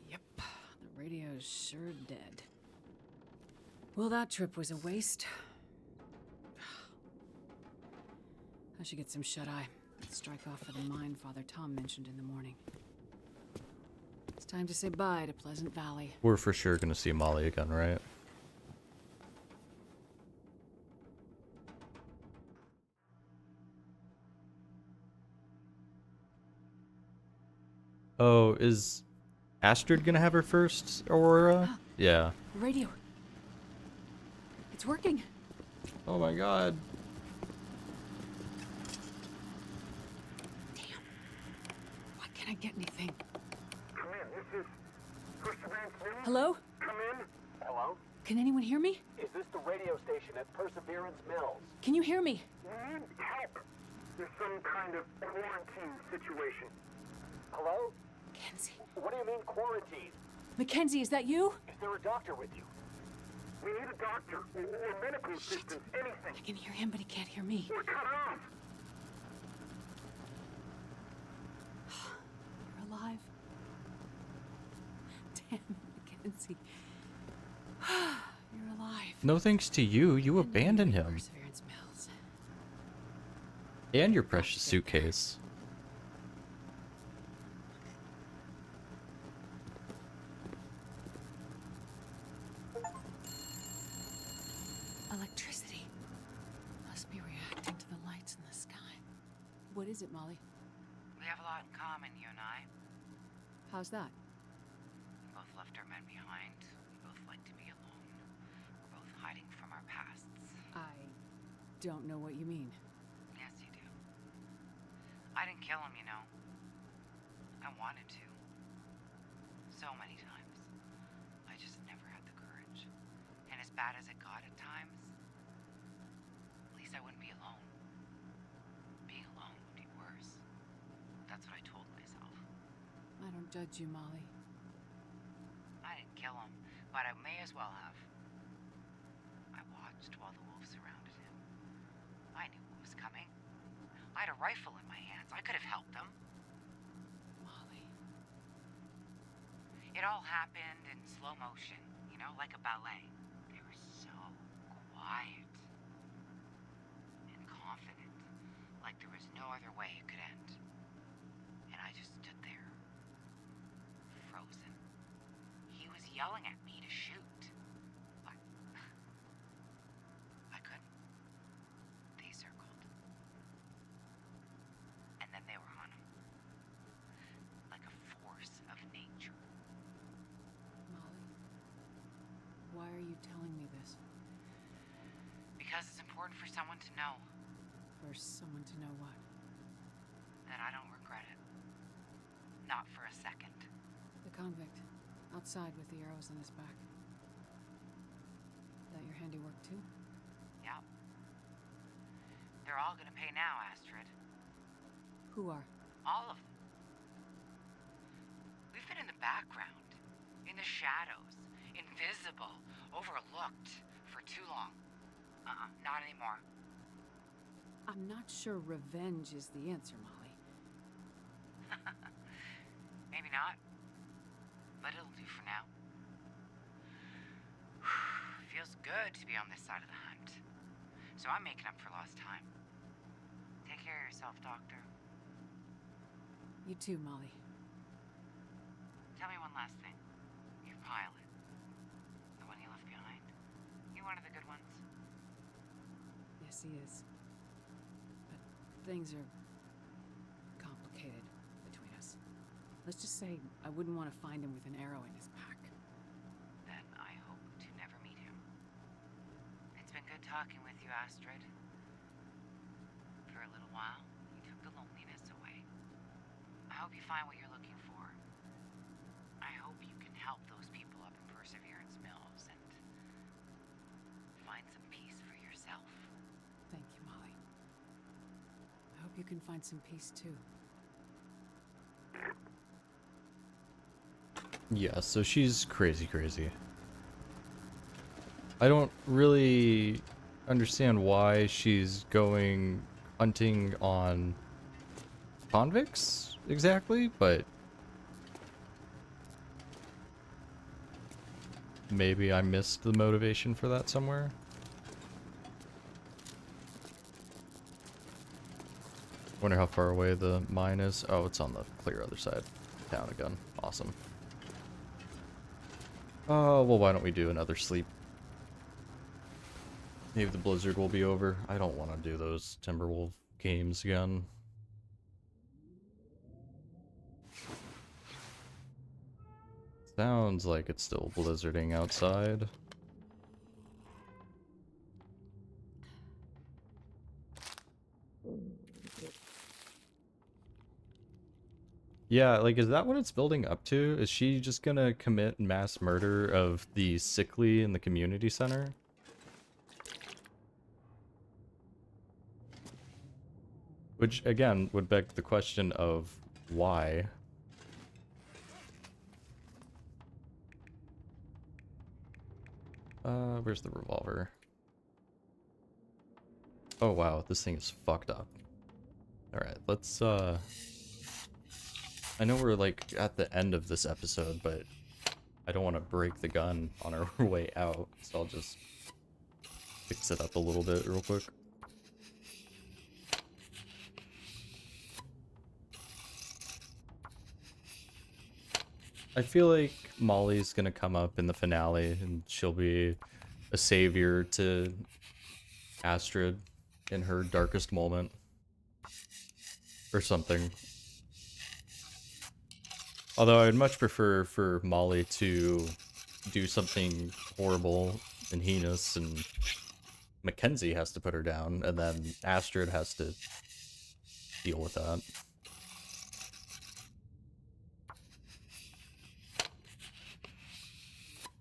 Yep, the radio's sure dead. Well, that trip was a waste. I should get some shut-eye. Strike off for the mine Father Tom mentioned in the morning. It's time to say bye to Pleasant Valley. We're for sure gonna see Molly again, right? Oh, is Astrid gonna have her first Aurora? Yeah. Radio. It's working. Oh my god. Damn. Why can't I get anything? Come in, this is Perseverance Mills. Hello? Come in. Hello? Can anyone hear me? Is this the radio station at Perseverance Mills? Can you hear me? You need help. There's some kind of quarantine situation. Hello? Mackenzie. What do you mean quarantine? Mackenzie, is that you? Is there a doctor with you? We need a doctor or medical assistance, anything. I can hear him, but he can't hear me. We're cut off. You're alive. Damn, Mackenzie. You're alive. No thanks to you, you abandoned him. Perseverance Mills. And your precious suitcase. What is it, Molly? We have a lot in common, you and I. How's that? We both left our men behind. We both like to be alone. We're both hiding from our pasts. I don't know what you mean. Yes, you do. I didn't kill him, you know. I wanted to. So many times. I just never had the courage. And as bad as it got at times, at least I wouldn't be alone. Being alone would be worse. That's what I told myself. I don't judge you, Molly. I didn't kill him, but I may as well have. I watched while the wolves surrounded him. I knew what was coming. I had a rifle in my hands. I could have helped them. Molly. It all happened in slow motion, you know, like a ballet. They were so quiet and confident, like there was no other way it could end. And I just stood there, frozen. He was yelling at me to shoot, but I couldn't. They circled. And then they were on him, like a force of nature. Molly. Why are you telling me this? Because it's important for someone to know For someone to know what? that I don't regret it. Not for a second. The convict. Outside with the arrows in his back. That your handiwork too? Yep. They're all gonna pay now, Astrid. Who are? All of them. We've been in the background, in the shadows, invisible, overlooked for too long. Not anymore. I'm not sure revenge is the answer, Molly. Maybe not, but it'll do for now. Feels good to be on this side of the hunt. So I'm making up for lost time. Take care of yourself, Doctor. You too, Molly. Tell me one last thing. Your pilot. The one you left behind. You one of the good ones? Yes, he is. But things are complicated between us. Let's just say I wouldn't want to find him with an arrow in his back. Then I hope to never meet him. It's been good talking with you, Astrid. For a little while, you took the loneliness away. I hope you find what you're looking for. I hope you can help those people up in Perseverance Mills and find some peace for yourself. Thank you, Molly. I hope you can find some peace too. Yeah, so she's crazy. I don't really understand why she's going hunting on convicts exactly, but maybe I missed the motivation for that somewhere. Wonder how far away the mine is. Oh, it's on the clear other side of town again. Awesome. Oh, well, why don't we do another sleep? Maybe the blizzard will be over. I don't want to do those Timberwolf games again. Sounds like it's still blizzarding outside. Yeah, like, is that what it's building up to? Is she just gonna commit mass murder of the sickly in the community center? Which, again, would beg the question of why. Where's the revolver? Oh wow, this thing is fucked up. Alright, let's, I know we're, like, at the end of this episode, but I don't want to break the gun on our way out, so I'll just fix it up a little bit real quick. I feel like Molly's gonna come up in the finale, and she'll be a savior to Astrid in her darkest moment. or something. Although I'd much prefer for Molly to do something horrible and heinous, and Mackenzie has to put her down, and then Astrid has to deal with that.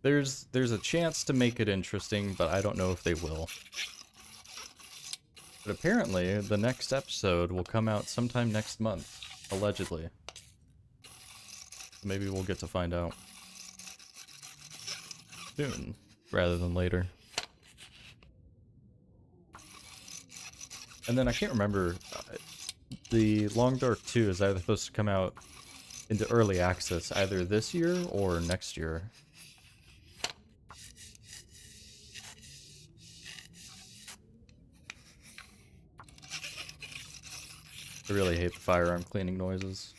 There's a chance to make it interesting, but I don't know if they will. But apparently, the next episode will come out sometime next month, allegedly. Maybe we'll get to find out soon, rather than later. And then I can't remember, the Long Dark 2 is either supposed to come out into early access either this year or next year. I really hate the firearm cleaning noises.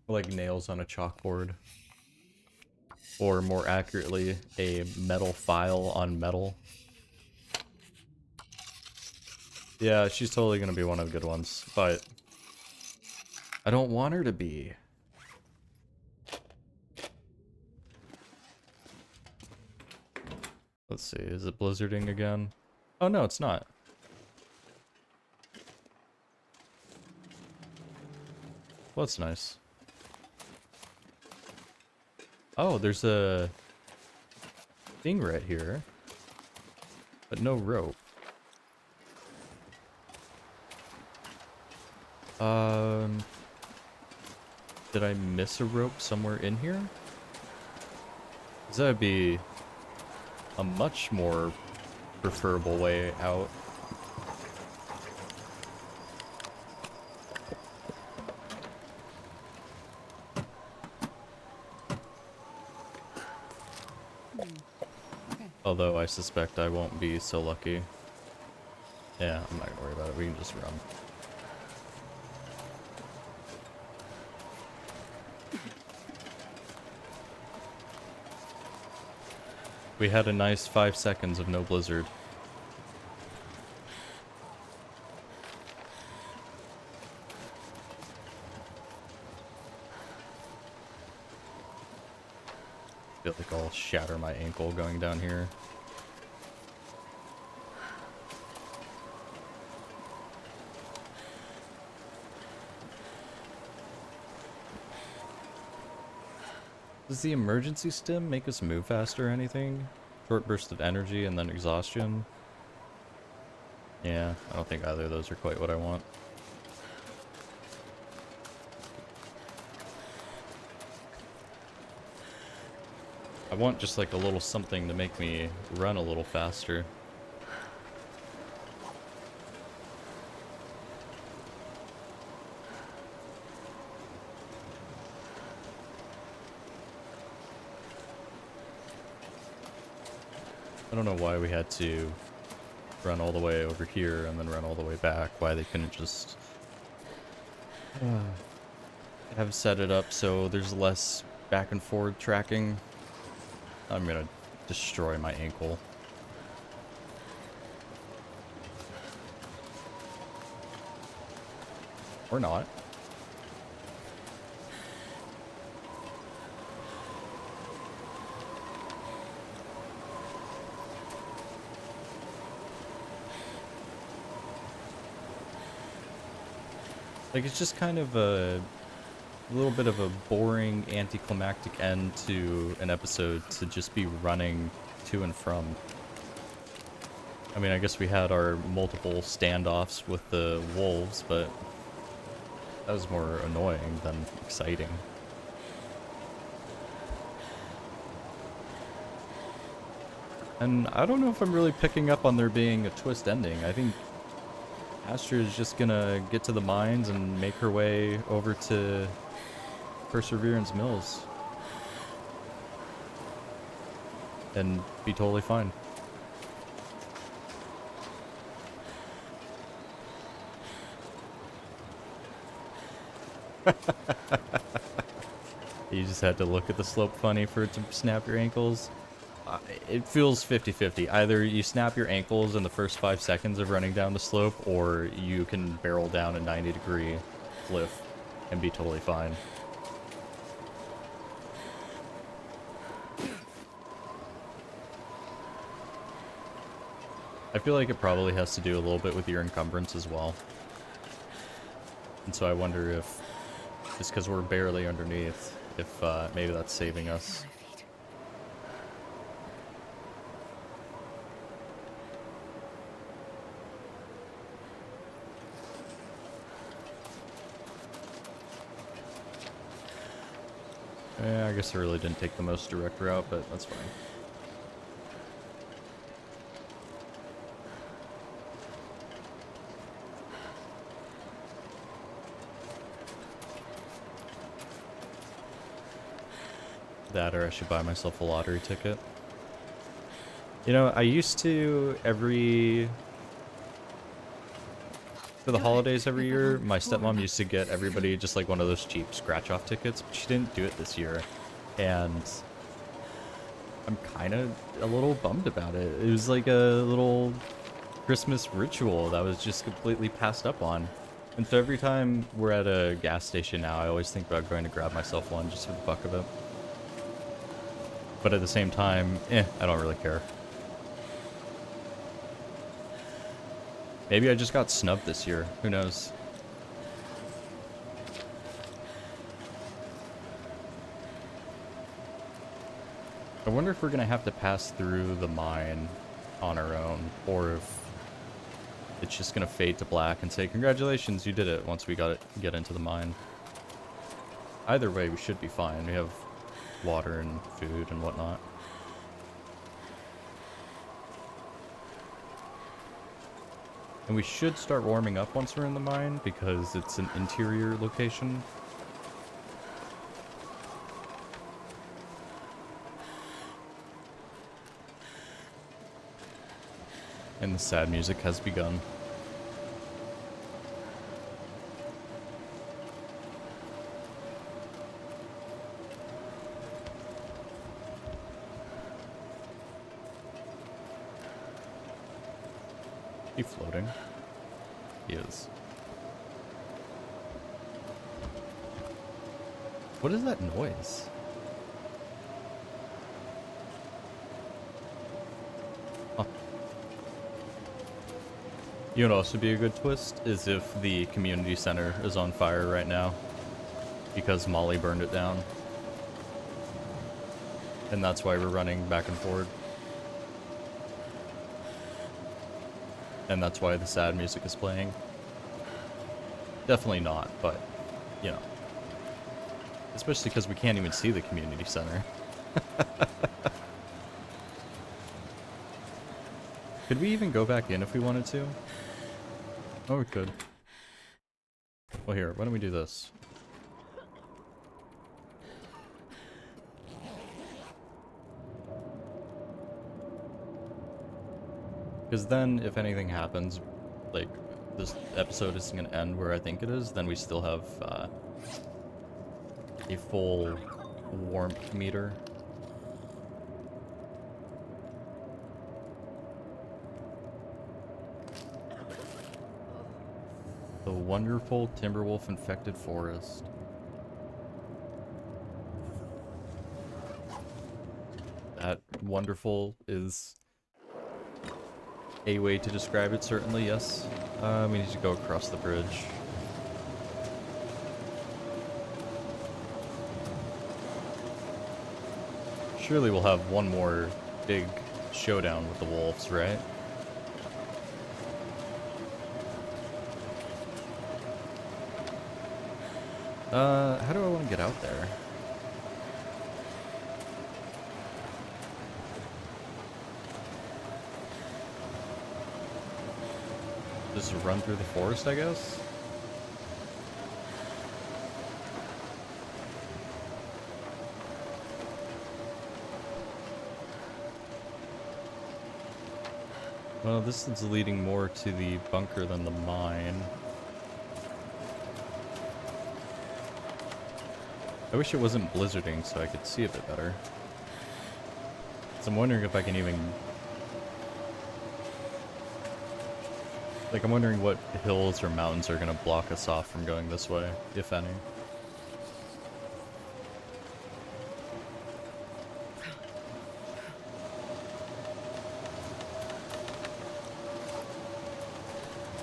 Like nails on a chalkboard. Or more accurately, a metal file on metal. Yeah, she's totally gonna be one of the good ones, but I don't want her to be. Let's see, is it blizzarding again? Oh no, it's not. Well, that's nice. Oh, there's a thing right here, but no rope. Did I miss a rope somewhere in here? 'Cause that'd be a much more preferable way out. Okay. Although I suspect I won't be so lucky. Yeah, I'm not gonna worry about it. We can just run. We had a nice 5 seconds of no blizzard. I feel like I'll shatter my ankle going down here. Does the emergency stim make us move faster or anything? Short burst of energy and then exhaustion? Yeah, I don't think either of those are quite what I want. I want just like a little something to make me run a little faster. I don't know why we had to run all the way over here and then run all the way back. Why they couldn't just have set it up so there's less back and forward tracking. I'm gonna destroy my ankle. Or not. Like, it's just kind of a little bit of a boring, anticlimactic end to an episode to just be running to and from. I mean, I guess we had our multiple standoffs with the wolves, but that was more annoying than exciting. And I don't know if I'm really picking up on there being a twist ending. I think Astra is just gonna get to the mines and make her way over to Perseverance Mills. And be totally fine. You just had to look at the slope funny for it to snap your ankles. it feels 50-50. Either you snap your ankles in the first 5 seconds of running down the slope, or you can barrel down a 90-degree cliff and be totally fine. I feel like it probably has to do a little bit with your encumbrance as well. And so I wonder if, just because we're barely underneath, if maybe that's saving us. Yeah, I guess I really didn't take the most direct route, but that's fine. That, or I should buy myself a lottery ticket. You know, I used to for the holidays every year, my stepmom used to get everybody just like one of those cheap scratch-off tickets, but she didn't do it this year. And I'm kind of a little bummed about it. It was like a little Christmas ritual that was just completely passed up on. And so every time we're at a gas station now, I always think about going to grab myself one just for the fuck of it. But at the same time, I don't really care. Maybe I just got snubbed this year. Who knows? I wonder if we're gonna have to pass through the mine on our own, or if it's just gonna fade to black and say, congratulations, you did it, once we get into the mine. Either way, we should be fine. We have water and food and whatnot. And we should start warming up once we're in the mine, because it's an interior location. And the sad music has begun. He floating? He is. What is that noise? Huh. You know what also be a good twist is if the community center is on fire right now because Molly burned it down. And that's why we're running back and forward. And that's why the sad music is playing. Definitely not, but, you know. Especially because we can't even see the community center. Could we even go back in if we wanted to? Oh, we could. Well, here, why don't we do this? Because then, if anything happens, like, this episode isn't going to end where I think it is, then we still have a full warmth meter. The wonderful Timberwolf infected forest. That wonderful is a way to describe it, certainly, yes. We need to go across the bridge. Surely we'll have one more big showdown with the wolves, right? How do I want to get out there? Just run through the forest, I guess? Well, this is leading more to the bunker than the mine. I wish it wasn't blizzarding so I could see a bit better. I'm wondering if I can even... Like, I'm wondering what hills or mountains are gonna block us off from going this way, if any.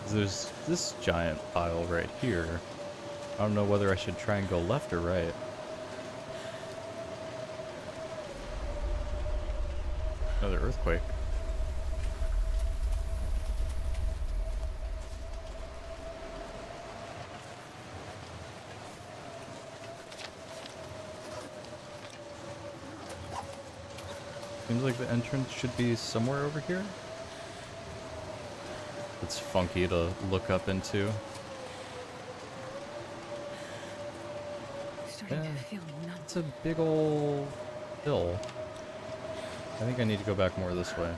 There's this giant pile right here. I don't know whether I should try and go left or right. Another earthquake. Seems like the entrance should be somewhere over here. It's funky to look up into. Starting to feel numb. It's a big ol' hill. I think I need to go back more this way.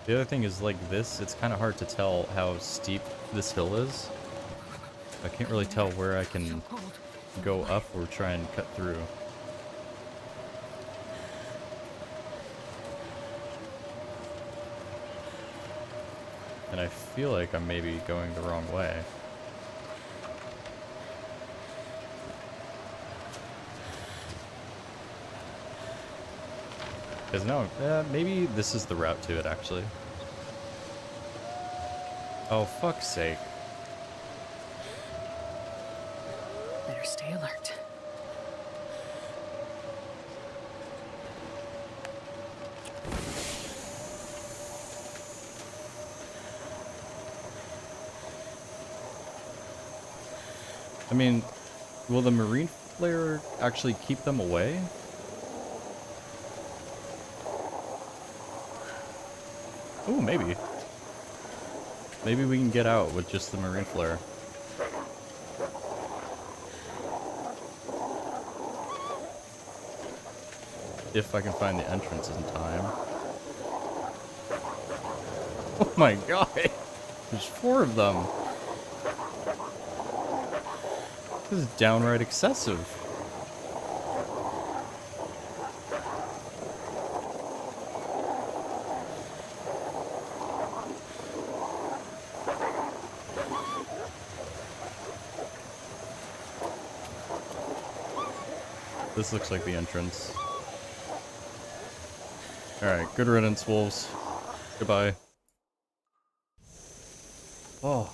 The other thing is, like this, it's kind of hard to tell how steep this hill is. I can't really tell where I can go up or try and cut through. And I feel like I'm maybe going the wrong way. Because now, maybe this is the route to it, actually. Oh, fuck's sake. Better stay alert. I mean, will the marine flare actually keep them away? Ooh, maybe. Maybe we can get out with just the marine flare. If I can find the entrance in time. Oh my god! There's 4 of them! This is downright excessive. This looks like the entrance. Alright, good riddance, wolves. Goodbye. Oh.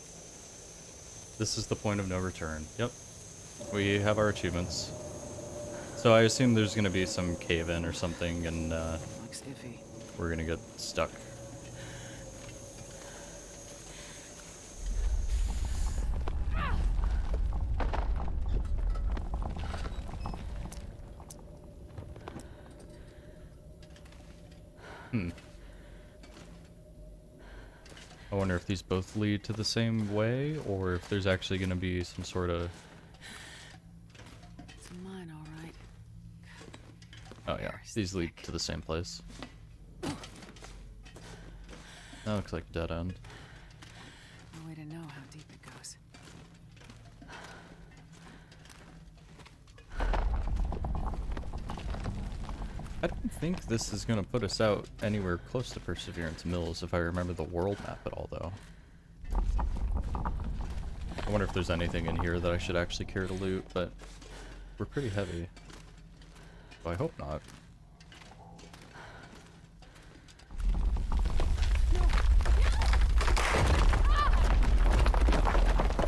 This is the point of no return. Yep. We have our achievements. So I assume there's gonna be some cave-in or something, and Looks iffy. we're gonna get stuck. I wonder if these both lead to the same way, or if there's actually going to be some sort of... It's mine, all right. Oh yeah, these lead to the same place. That looks like a dead end. No way to know how deep it goes. I don't think this is going to put us out anywhere close to Perseverance Mills, if I remember the world map at all, though. I wonder if there's anything in here that I should actually care to loot, but we're pretty heavy. So I hope not.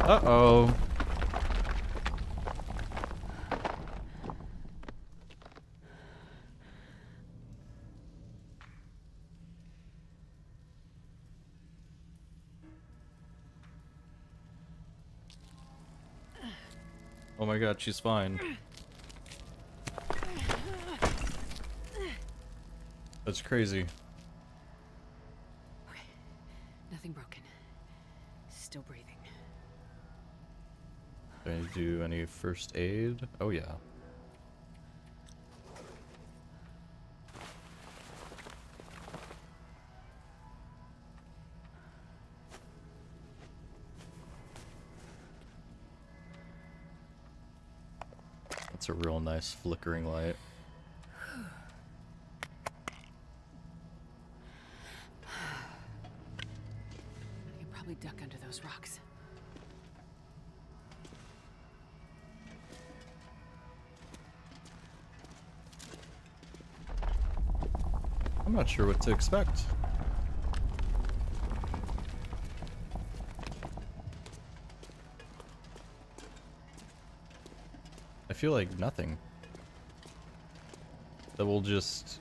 Uh-oh. Oh my god, she's fine. That's crazy. Okay. Nothing broken. Still breathing. Do I do any first aid? Oh yeah. That's a real nice flickering light. I can probably duck under those rocks. I'm not sure what to expect. I feel like nothing. That will just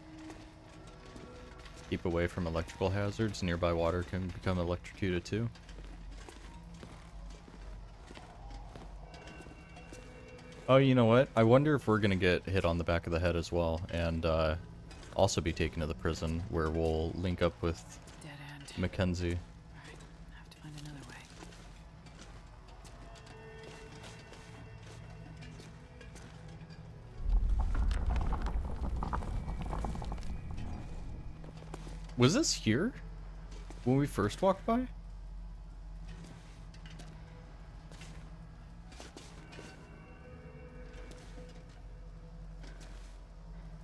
keep away from electrical hazards. Nearby water can become electrocuted too. Oh, you know what? I wonder if we're gonna get hit on the back of the head as well, and also be taken to the prison where we'll link up with Dead end. Mackenzie. Alright, I have to find another way. Was this here when we first walked by?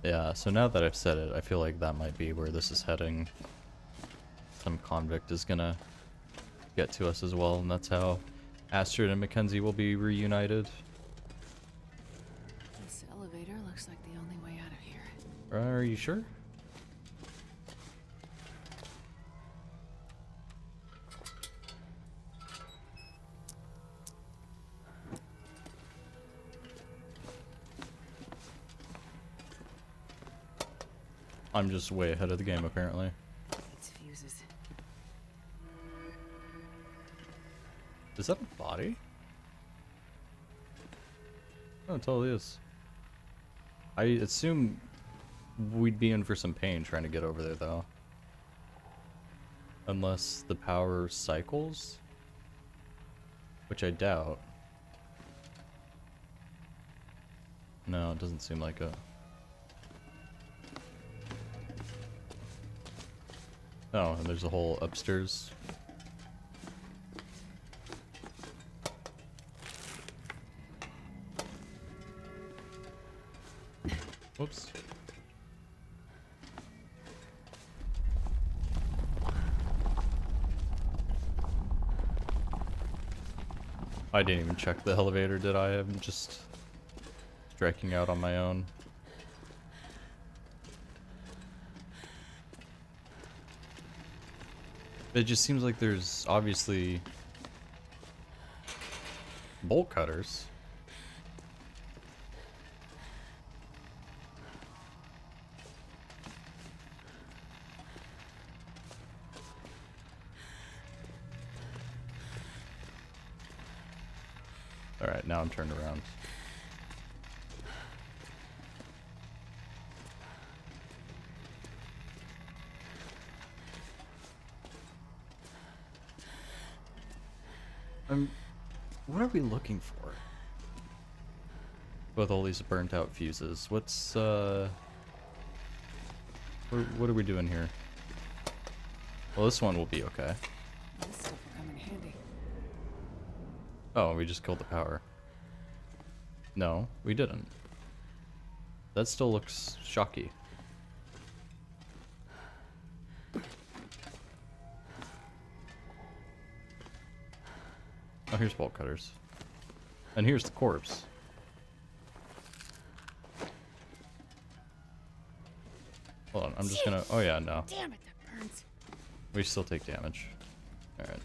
Yeah, so now that I've said it, I feel like that might be where this is heading. Some convict is gonna get to us as well, and that's how Astrid and Mackenzie will be reunited. This elevator looks like the only way out of here. Are you sure? I'm just way ahead of the game, apparently. It's fuses. Is that a body? Oh, it totally is. I assume we'd be in for some pain trying to get over there, though. Unless the power cycles? Which I doubt. No, it doesn't seem like it. Oh, and there's a whole upstairs. Whoops. I didn't even check the elevator, did I? I'm just striking out on my own. It just seems like there's obviously bolt cutters. Alright, now I'm turned around. What are we looking for? With all these burnt out fuses. What's, what are we doing here? Well, this one will be okay. This stuff will come in handy. Oh, we just killed the power. No, we didn't. That still looks shocky. Oh, here's bolt cutters. And here's the corpse. Hold on, I'm just gonna... Oh yeah, no. Damn it, that burns. We still take damage. Alright.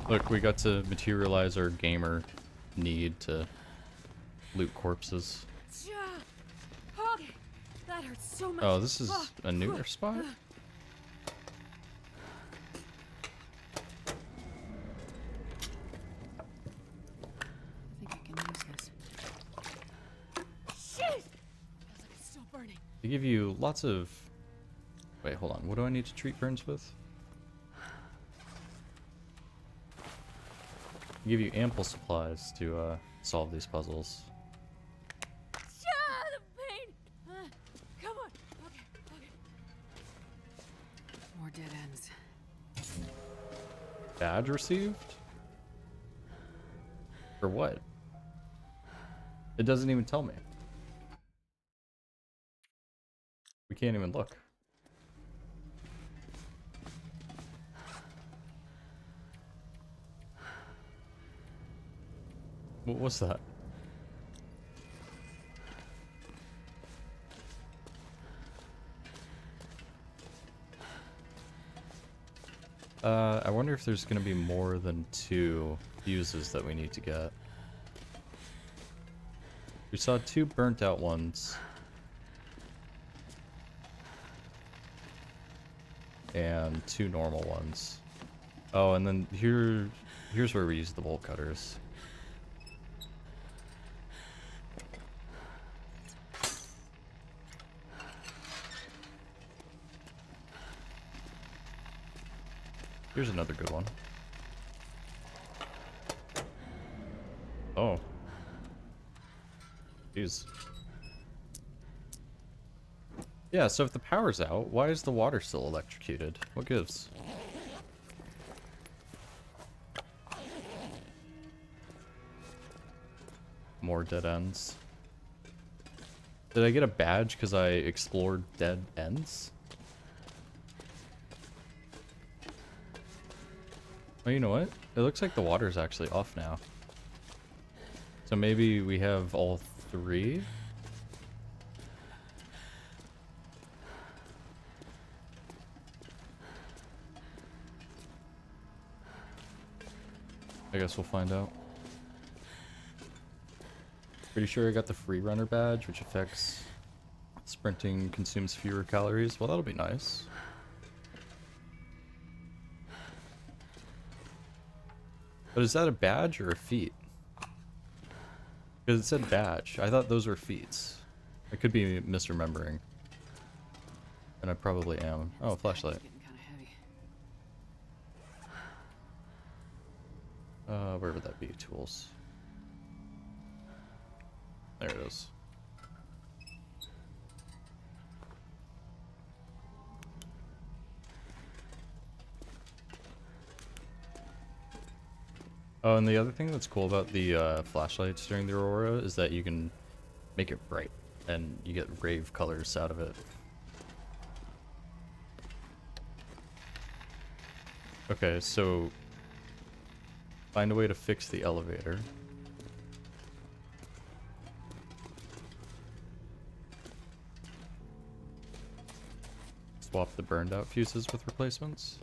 Look, we got to materialize our gamer need to loot corpses. Okay, that hurts so much. Oh, this is a newer spot? I think I can use this. Shit! Feels like it's still burning. They give you lots of... Wait, hold on. What do I need to treat burns with? They give you ample supplies to solve these puzzles. The pain! Come on. Okay, okay. More dead ends. Badge received? For what? It doesn't even tell me. We can't even look. What was that? I wonder if there's gonna be more than 2 fuses that we need to get. We saw 2 burnt out ones. And 2 normal ones. Oh, and then here's where we use the bolt cutters. Here's another good one. Oh. Jeez. Yeah, so if the power's out, why is the water still electrocuted? What gives? More dead ends. Did I get a badge because I explored dead ends? Oh, you know what? It looks like the water's actually off now. So maybe we have all 3? I guess we'll find out. Pretty sure I got the free runner badge, which affects sprinting consumes fewer calories. Well, that'll be nice. But is that a badge or a feat? Because it said badge. I thought those were feats. I could be misremembering. And I probably am. Oh, flashlight. Getting kind of heavy. Where would that be? Tools. There it is. Oh, and the other thing that's cool about the flashlights during the aurora is that you can make it bright, and you get rave colors out of it. Okay, so find a way to fix the elevator. Swap the burned out fuses with replacements.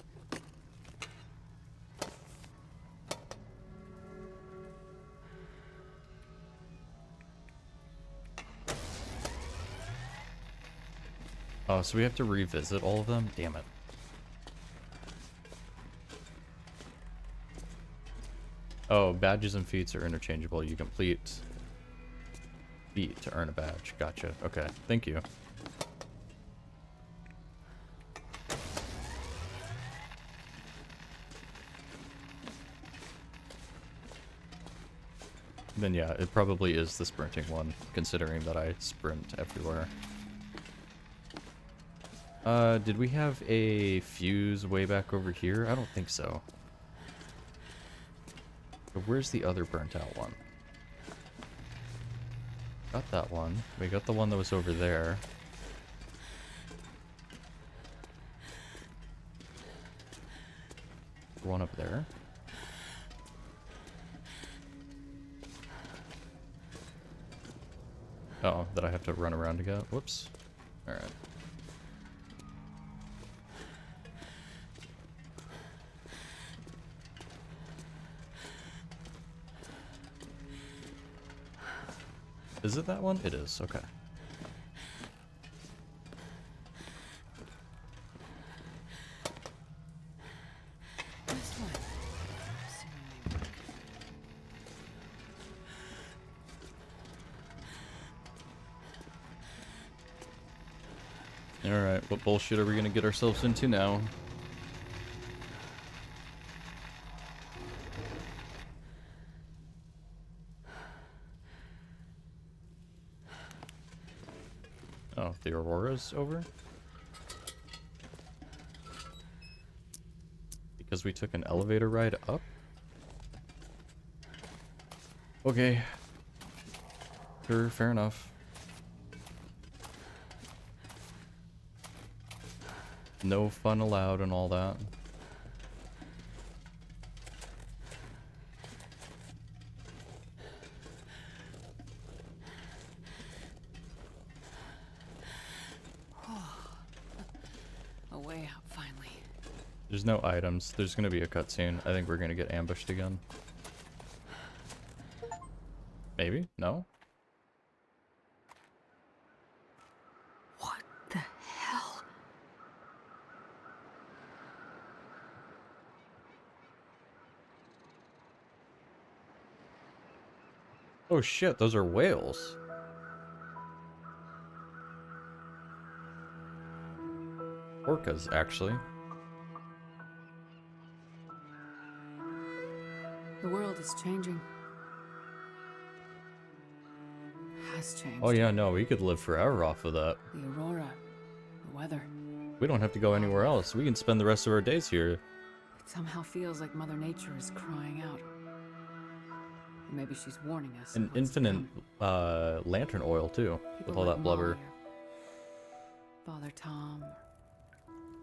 Oh, so we have to revisit all of them? Damn it. Oh, badges and feats are interchangeable. You complete feat to earn a badge. Gotcha. Okay, thank you. Then yeah, it probably is the sprinting one, considering that I sprint everywhere. Did we have a fuse way back over here? I don't think so. But where's the other burnt out one? Got that one. We got the one that was over there. One up there. Oh, that I have to run around to get. Whoops. Alright. Is it that one? It is. Okay. This one. Seemingly work. Alright, what bullshit are we gonna get ourselves into now? Oh, the Aurora's over? Because we took an elevator ride up? Okay. Sure, fair enough. No fun allowed and all that. A way out, finally. There's no items. There's gonna be a cutscene. I think we're gonna get ambushed again. Maybe? No? What the hell? Oh shit, those are whales. Orcas, actually. The world is changing. Has changed. Oh yeah, no, we could live forever off of that. The aurora, the weather. We don't have to go anywhere else. We can spend the rest of our days here. It somehow feels like Mother Nature is crying out. Or maybe she's warning us. And of what's to infinite come. lantern oil too, with People all like that blubber. Molly or Father Tom,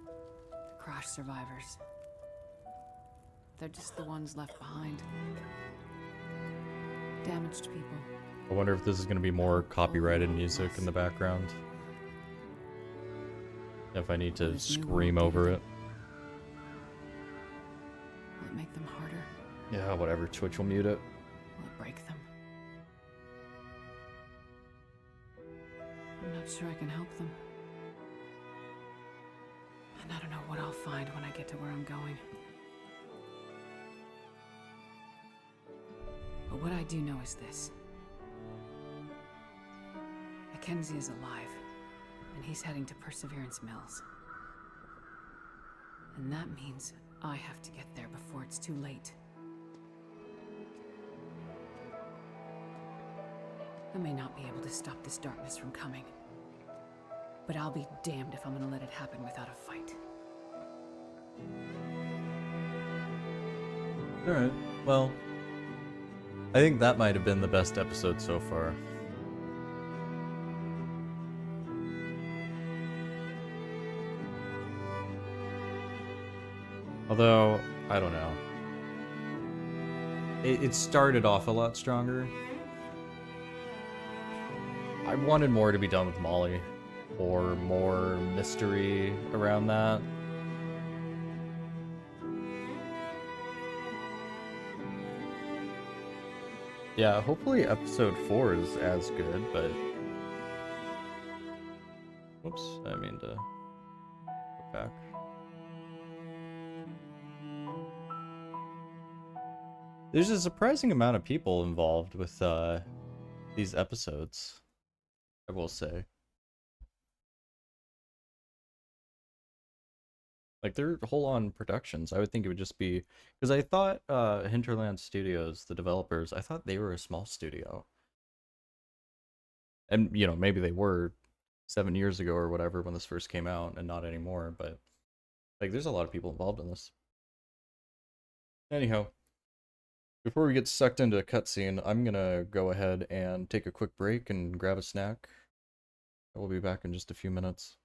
the crash survivors. They're just the ones left behind. Damaged people. I wonder if this is going to be more copyrighted music in the background. If I need to What is new scream world, over David? it. Will it make them harder? Yeah, whatever. Twitch will mute it. Will it break them? I'm not sure I can help them. And I don't know what I'll find when I get to where I'm going. But what I do know is this. Mackenzie is alive, and he's heading to Perseverance Mills. And that means I have to get there before it's too late. I may not be able to stop this darkness from coming, but I'll be damned if I'm gonna let it happen without a fight. Alright, well, I think that might have been the best episode so far. Although, I don't know. It started off a lot stronger. I wanted more to be done with Molly, or more mystery around that. Yeah, hopefully episode 4 is as good, but... Whoops, I mean to go back. There's a surprising amount of people involved with these episodes, I will say. Like, they're whole-on productions. I would think it would just be... Because I thought Hinterland Studios, the developers, I thought they were a small studio. And, you know, maybe they were 7 years ago or whatever when this first came out, and not anymore, but... Like, there's a lot of people involved in this. Anyhow, before we get sucked into a cutscene, I'm gonna go ahead and take a quick break and grab a snack. We'll be back in just a few minutes.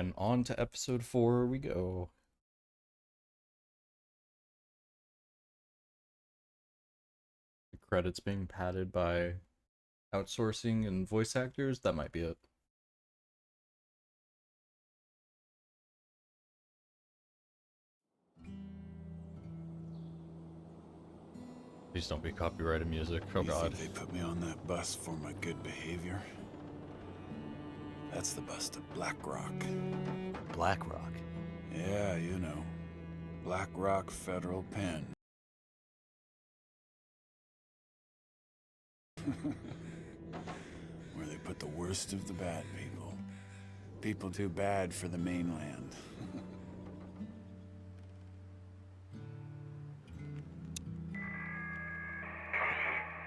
And on to episode 4 we go. The credits being padded by outsourcing and voice actors, that might be it. Please don't be copyrighted music. Oh You god. think they put me on that bus for my good behavior? That's the bus to Black Rock. Black Rock? Yeah, you know. Black Rock Federal Pen. Where they put the worst of the bad people. People too bad for the mainland.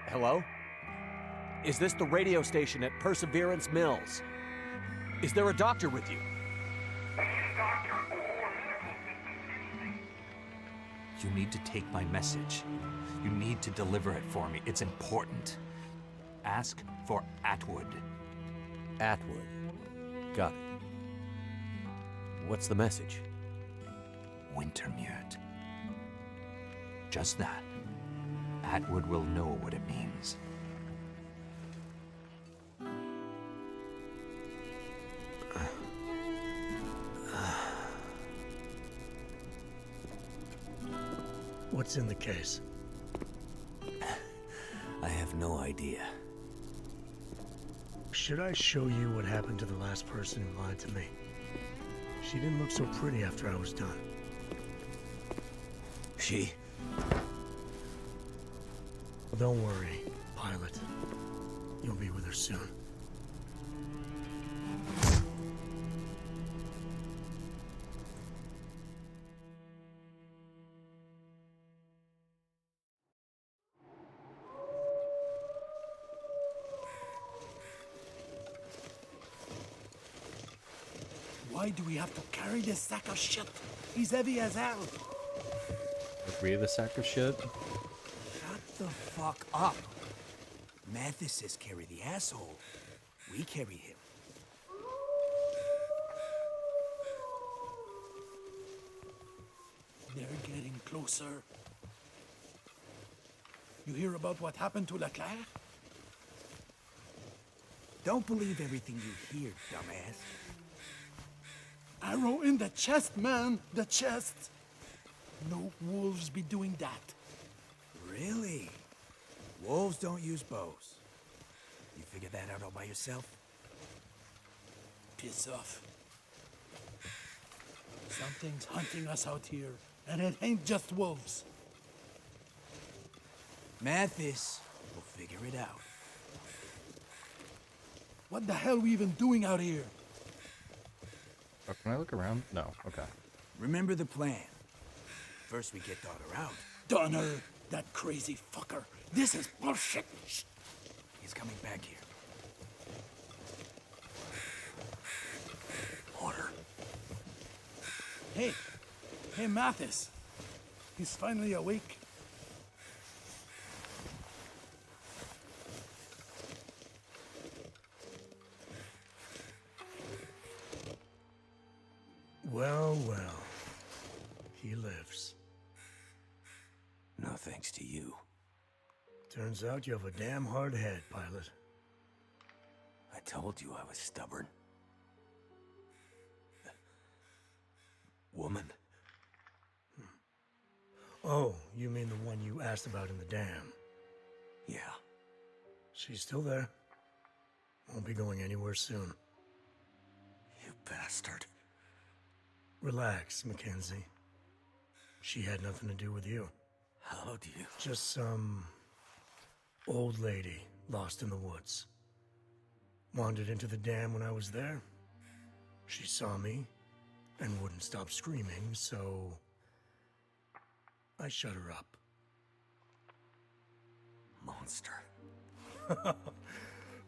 Hello? Is this the radio station at Perseverance Mills? Is there a doctor with you? You need to take my message. You need to deliver it for me. It's important. Ask for Atwood. Atwood. Got it. What's the message? Wintermute. Just that. Atwood will know what it means. What's in the case? I have no idea. Should I show you what happened to the last person who lied to me? She didn't look so pretty after I was done. She? Well, don't worry, pilot. You'll be with her soon. Why do we have to carry this sack of shit? He's heavy as hell. Are we the sack of shit? Shut the fuck up. Mathis says carry the asshole. We carry him. They're getting closer. You hear about what happened to Leclerc? Don't believe everything you hear, dumbass. Arrow in the chest, man. The chest. No wolves be doing that. Really? Wolves don't use bows. You figured that out all by yourself? Piss off. Something's hunting us out here, and it ain't just wolves. Mathis will figure it out. What the hell are we even doing out here? Oh, can I look around? No. Okay. Remember the plan. First we get Daughter out. Donner, that crazy fucker. This is bullshit. Shh. He's coming back here. Order. Hey. Hey, Mathis. He's finally awake. Well, well. He lives. No thanks to you. Turns out you have a damn hard head, pilot. I told you I was stubborn. Woman. Oh, you mean the one you asked about in the dam? Yeah. She's still there. Won't be going anywhere soon. You bastard. Relax, Mackenzie. She had nothing to do with you. How do you... Just some old lady lost in the woods. Wandered into the dam when I was there. She saw me and wouldn't stop screaming, so I shut her up. Monster.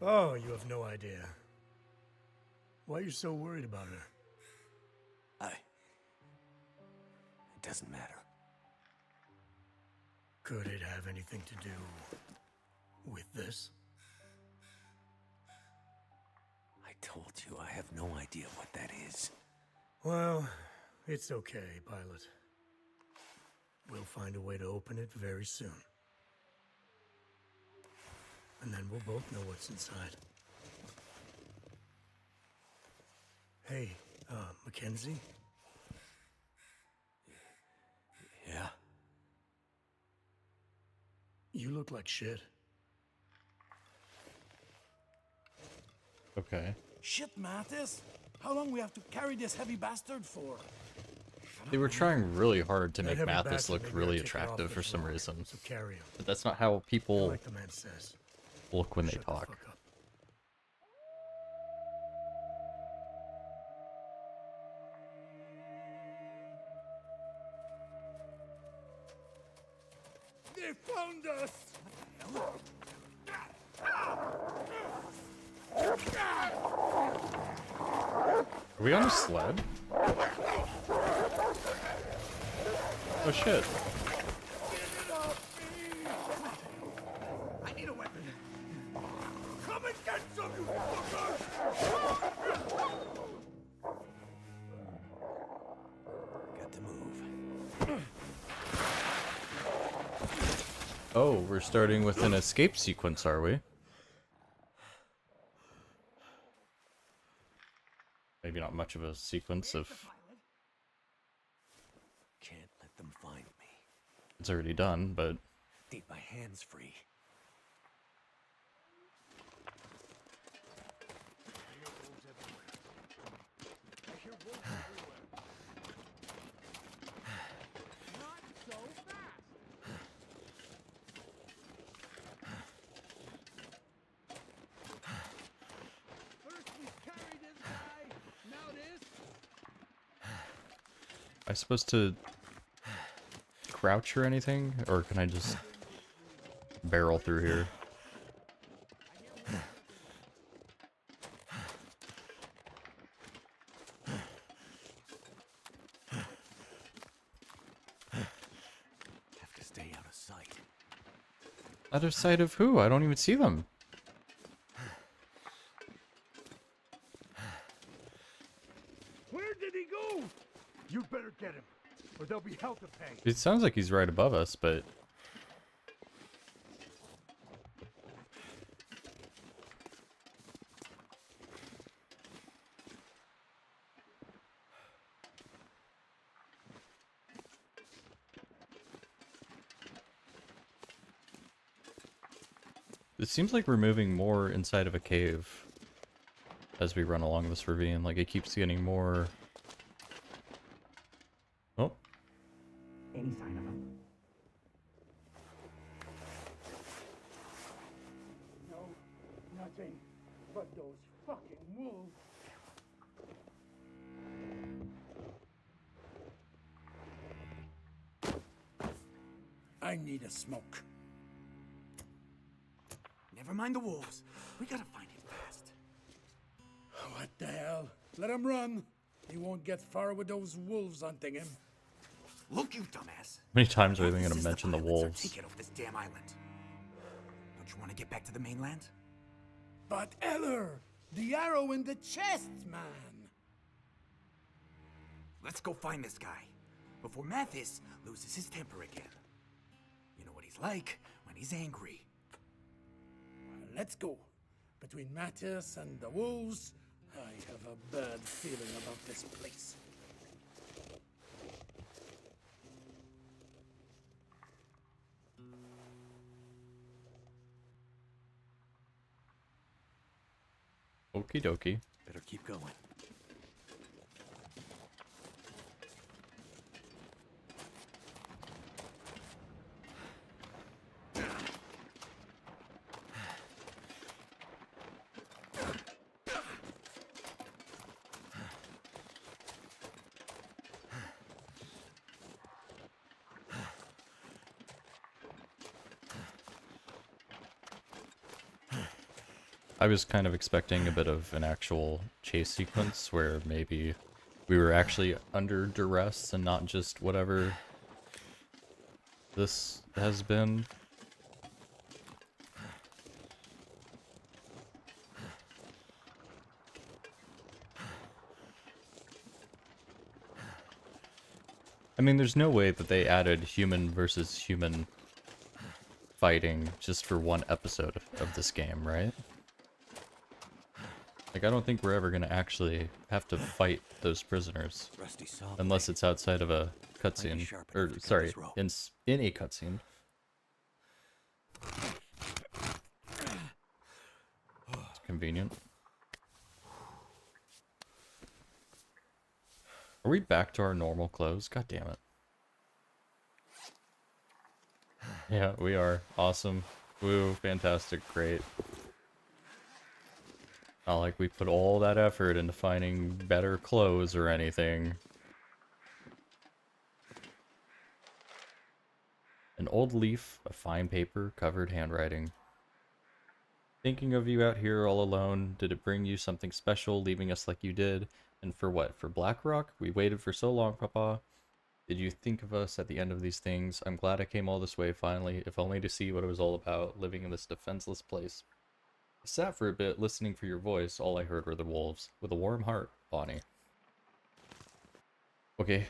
Oh, you have no idea. Why are you so worried about her? It doesn't matter. Could it have anything to do with this? I told you I have no idea what that is. Well, it's okay, pilot. We'll find a way to open it very soon. And then we'll both know what's inside. Hey, Mackenzie? Yeah? You look like shit. Okay. Shit, Mattis. How long we have to carry this heavy bastard for? They were trying really hard to That make heavy Mathis bastard look maybe really ought to take it off attractive the for some floor, reason. So carry him. But that's not how people Like the man says. look when they Shut the talk. fuck up. They found us! Are we on a sled? Oh shit. I need a weapon. Come and get some, you fuckers! Got to move. Oh, we're starting with an escape sequence, are we? Maybe not much of a sequence of Can't let them find me. it's already done, but Need my hands free. am I supposed to crouch or anything? Or can I just barrel through here? Have to stay out of sight. Other side of who? I don't even see them. Where did he go? You better get him, or there'll be hell to pay. It sounds like he's right above us, but it seems like we're moving more inside of a cave as we run along this ravine. Like, it keeps getting more... Oh. Any sign of him? No, nothing but those fucking wolves. I need a smoke. Never mind the wolves. We gotta find him fast. What the hell? Let him run. He won't get far with those wolves hunting him. Look, you dumbass. How many times are they This going to is mention the pilots our wolves? ticket off this damn island. Don't you want to get back to the mainland? But Eller, the arrow in the chest, man. Let's go find this guy before Mathis loses his temper again. You know what he's like when he's angry. Let's go. Between Mattis and the wolves, I have a bad feeling about this place. Okie dokie. Better keep going. I was kind of expecting a bit of an actual chase sequence where maybe we were actually under duress and not just whatever this has been. I mean, there's no way that they added human versus human fighting just for one episode of this game, right? Like, I don't think we're ever gonna actually have to fight those prisoners. Rusty saw the Unless blade. it's outside of a Might be cutscene. sharp Or, enough to cut sorry, this rope. in a cutscene. It's convenient. Are we back to our normal clothes? God damn it. Yeah, we are. Awesome. Woo, fantastic, great. Not like we put all that effort into finding better clothes or anything. An old leaf of fine paper covered handwriting. Thinking of you out here all alone, did it bring you something special leaving us like you did? And for what? For Blackrock? We waited for so long, Papa. Did you think of us at the end of these things? I'm glad I came all this way finally, if only to see what it was all about, living in this defenseless place. I sat for a bit, listening for your voice. All I heard were the wolves. With a warm heart, Bonnie. Okay.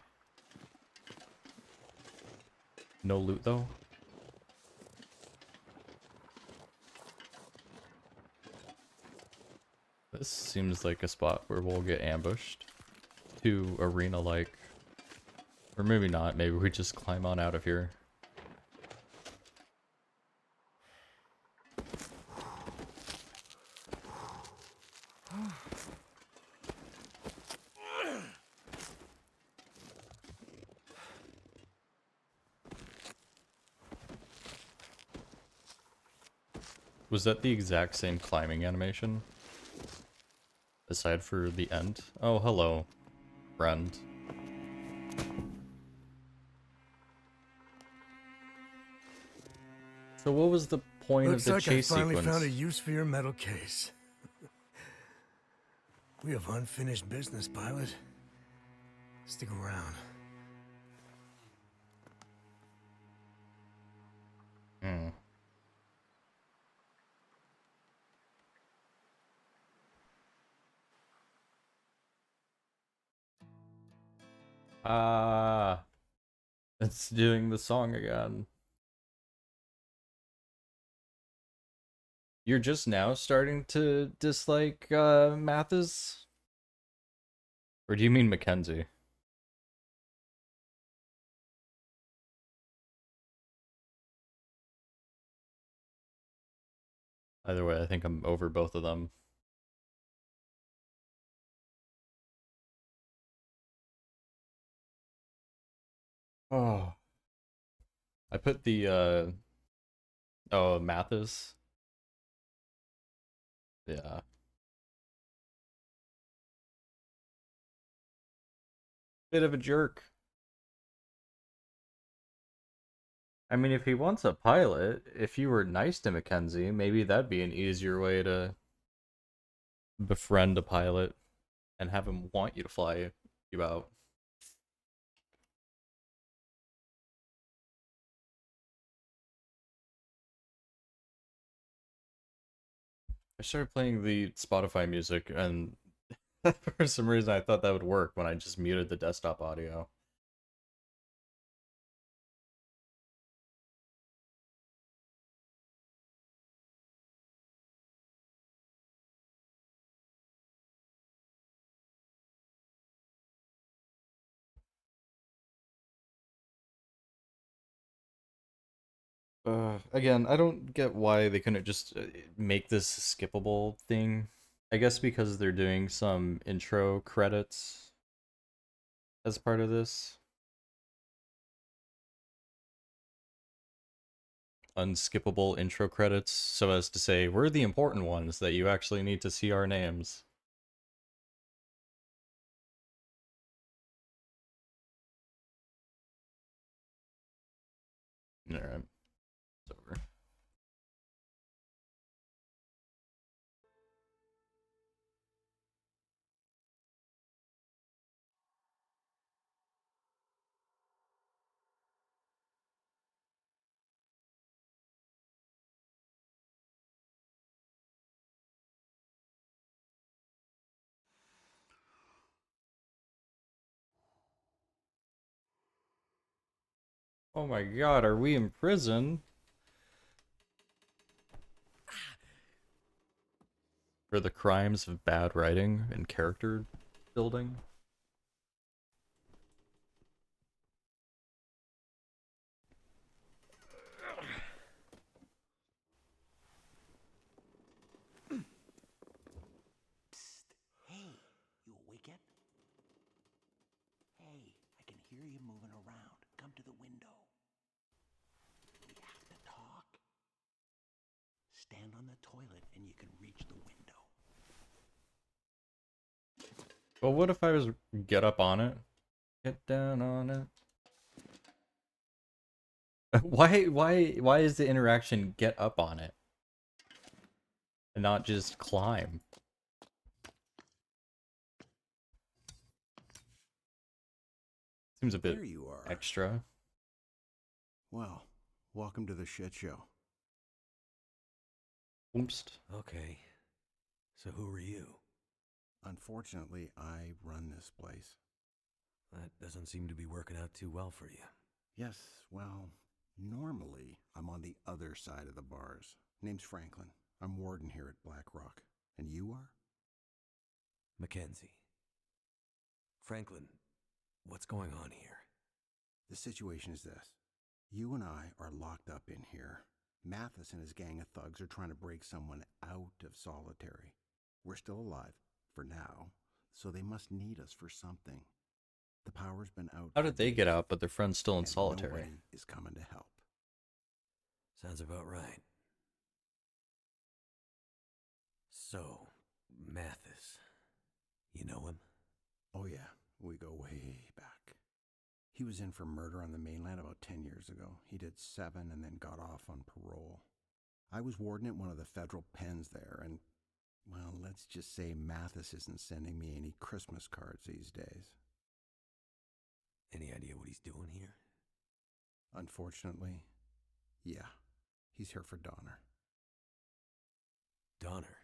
No loot, though? This seems like a spot where we'll get ambushed. Too arena-like. Or maybe not. Maybe we just climb on out of here. Was that the exact same climbing animation? Aside for the end? Oh, hello, friend. So what was the point Looks of the like chase I finally sequence? found a use for your metal case. We have unfinished business, pilot. Stick around. Hmm. Ah, it's doing the song again. You're just now starting to dislike Mathis? Or do you mean Mackenzie? Either way, I think I'm over both of them. Oh. I put the oh, Mathis. Yeah. Bit of a jerk. I mean, if he wants a pilot, if you were nice to Mackenzie, maybe that'd be an easier way to befriend a pilot and have him want you to fly you out. I started playing the Spotify music, and for some reason I thought that would work when I just muted the desktop audio. Again, I don't get why they couldn't just make this skippable thing. I guess because they're doing some intro credits as part of this. Unskippable intro credits, so as to say, we're the important ones that you actually need to see our names. Alright, it's over. Oh my god, are we in prison? For the crimes of bad writing and character building? Psst. Hey, you awake yet? Hey, I can hear you moving around. Come to the window. We have to talk. Stand on the toilet and you can reach the window. Well, what if I was get up on it? Get down on it. Why is the interaction get up on it? And not just climb? Seems a bit There you are. extra. Well, welcome to the shit show. Oops. Okay. So who are you? Unfortunately, I run this place. That doesn't seem to be working out too well for you. Yes, well, normally I'm on the other side of the bars. Name's Franklin. I'm warden here at Black Rock. And you are? Mackenzie. Franklin, what's going on here? The situation is this. You and I are locked up in here. Mathis and his gang of thugs are trying to break someone out of solitary. We're still alive, for now, so they must need us for something. The power's been out. How did they get out, but their friend's still in and solitary? Nobody is coming to help. Sounds about right. So, Mathis. You know him? Oh yeah, we go way back. He was in for murder on the mainland about 10 years ago. He did 7 and then got off on parole. I was warden at one of the federal pens there, and, well, let's just say Mathis isn't sending me any Christmas cards these days. Any idea what he's doing here? Unfortunately, yeah. He's here for Donner. Donner?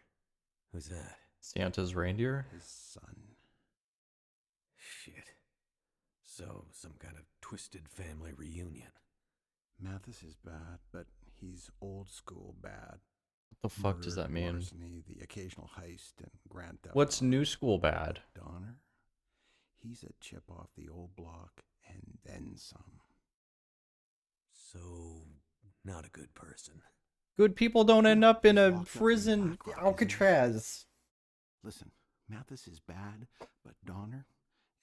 Who's that? Santa's reindeer? His son. Shit. So, some kind of twisted family reunion. Mathis is bad, but he's old school bad. What the fuck does that mean? Larceny, the occasional heist, and grand theft. What's new school bad? Donner? He's a chip off the old block, and then some. So, not a good person. Good people don't end up in a locked up in prison, Black Rock, isn't he? Alcatraz. Listen, Mathis is bad, but Donner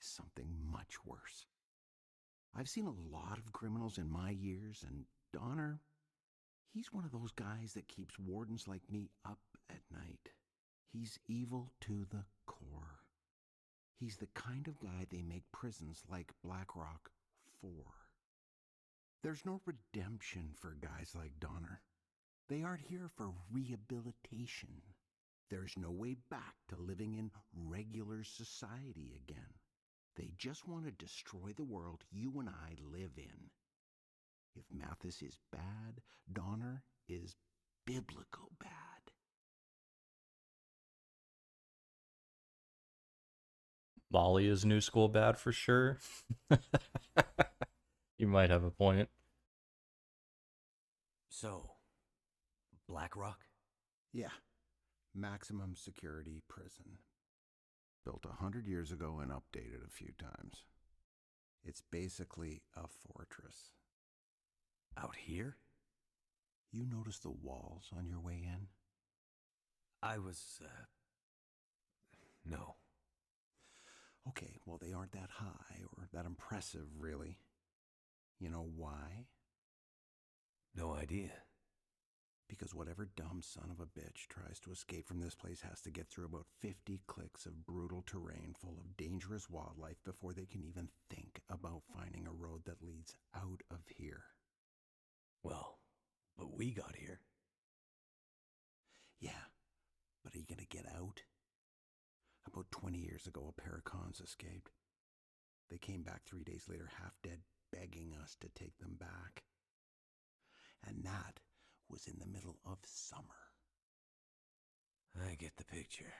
is something much worse. I've seen a lot of criminals in my years, and Donner, he's one of those guys that keeps wardens like me up at night. He's evil to the core. He's the kind of guy they make prisons like Black Rock for. There's no redemption for guys like Donner. They aren't here for rehabilitation. There's no way back to living in regular society again. They just want to destroy the world you and I live in. If Mathis is bad, Donner is biblical bad. Molly is new school bad for sure. You might have a point. So, Black Rock? Yeah, maximum security prison. Built 100 years ago and updated a few times. It's basically a fortress. Out here? You notice the walls on your way in? I was, no. Okay, well, they aren't that high or that impressive, really. You know why? No idea. Because whatever dumb son of a bitch tries to escape from this place has to get through about 50 clicks of brutal terrain full of dangerous wildlife before they can even think about finding a road that leads out of here. Well, but we got here. Yeah, but are you gonna get out? About 20 years ago, a pair of cons escaped. They came back 3 days later, half dead, begging us to take them back. And that was in the middle of summer. I get the picture.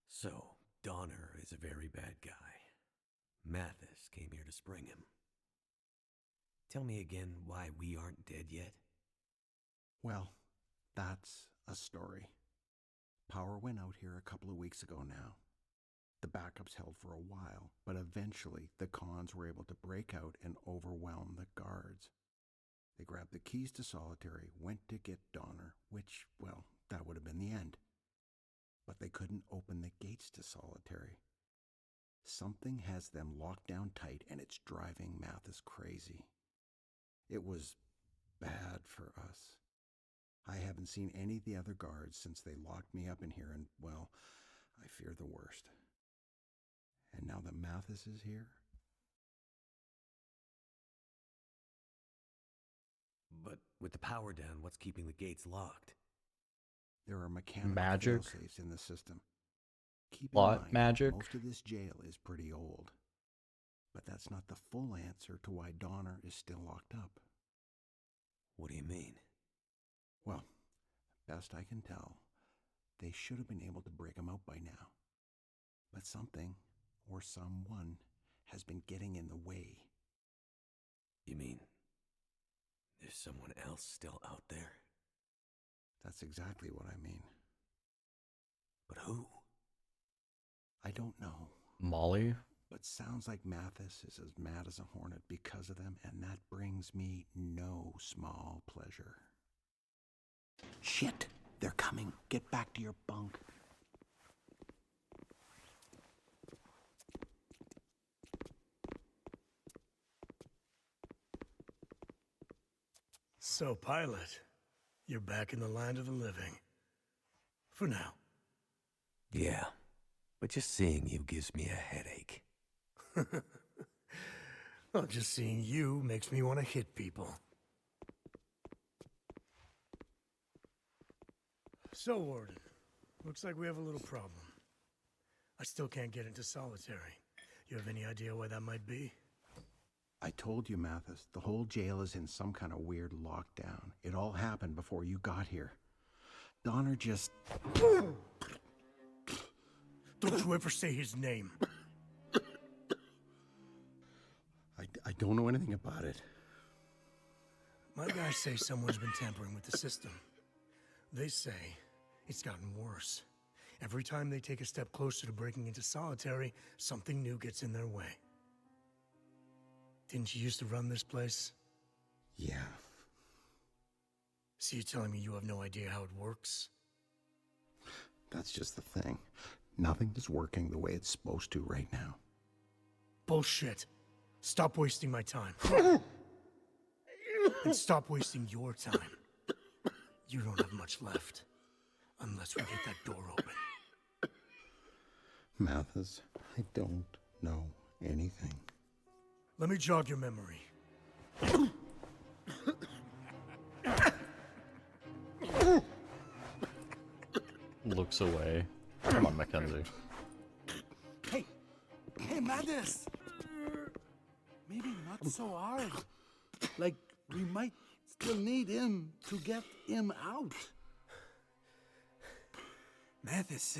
So, Donner is a very bad guy. Mathis came here to spring him. Tell me again why we aren't dead yet? Well, that's a story. Power went out here a couple of weeks ago now. The backups held for a while, but eventually the cons were able to break out and overwhelm the guards. They grabbed the keys to Solitary, went to get Donner, which, well, that would have been the end. But they couldn't open the gates to Solitary. Something has them locked down tight, and it's driving Mathis crazy. It was bad for us. I haven't seen any of the other guards since they locked me up in here, and, well, I fear the worst. And now that Mathis is here? But with the power down, what's keeping the gates locked? There are mechanical Magic? failsafes in the system. Keep in Plot mind, magic? most of this jail is pretty old. But that's not the full answer to why Donner is still locked up. What do you mean? Well, best I can tell, they should have been able to break him out by now. But something, or someone, has been getting in the way. You mean there's someone else still out there? That's exactly what I mean. But who? I don't know. Molly? But sounds like Mathis is as mad as a hornet because of them, and that brings me no small pleasure. Shit! They're coming. Get back to your bunk. So, pilot, you're back in the land of the living. For now. Yeah, but just seeing you gives me a headache. Well, just seeing you makes me want to hit people. So, Warden, looks like we have a little problem. I still can't get into Solitary. You have any idea why that might be? I told you, Mathis, the whole jail is in some kind of weird lockdown. It all happened before you got here. Donner just... Don't you ever say his name. I don't know anything about it. My guys say someone's been tampering with the system. They say it's gotten worse. Every time they take a step closer to breaking into Solitary, something new gets in their way. Didn't you used to run this place? Yeah. So you're telling me you have no idea how it works? That's just the thing. Nothing is working the way it's supposed to right now. Bullshit. Stop wasting my time. And stop wasting your time. You don't have much left. Unless we get that door open. Mathis, I don't know anything. Let me jog your memory. Looks away. Come on, Mackenzie. Hey, Mathis! Maybe not so hard. Like, we might still need him to get him out. Mathis,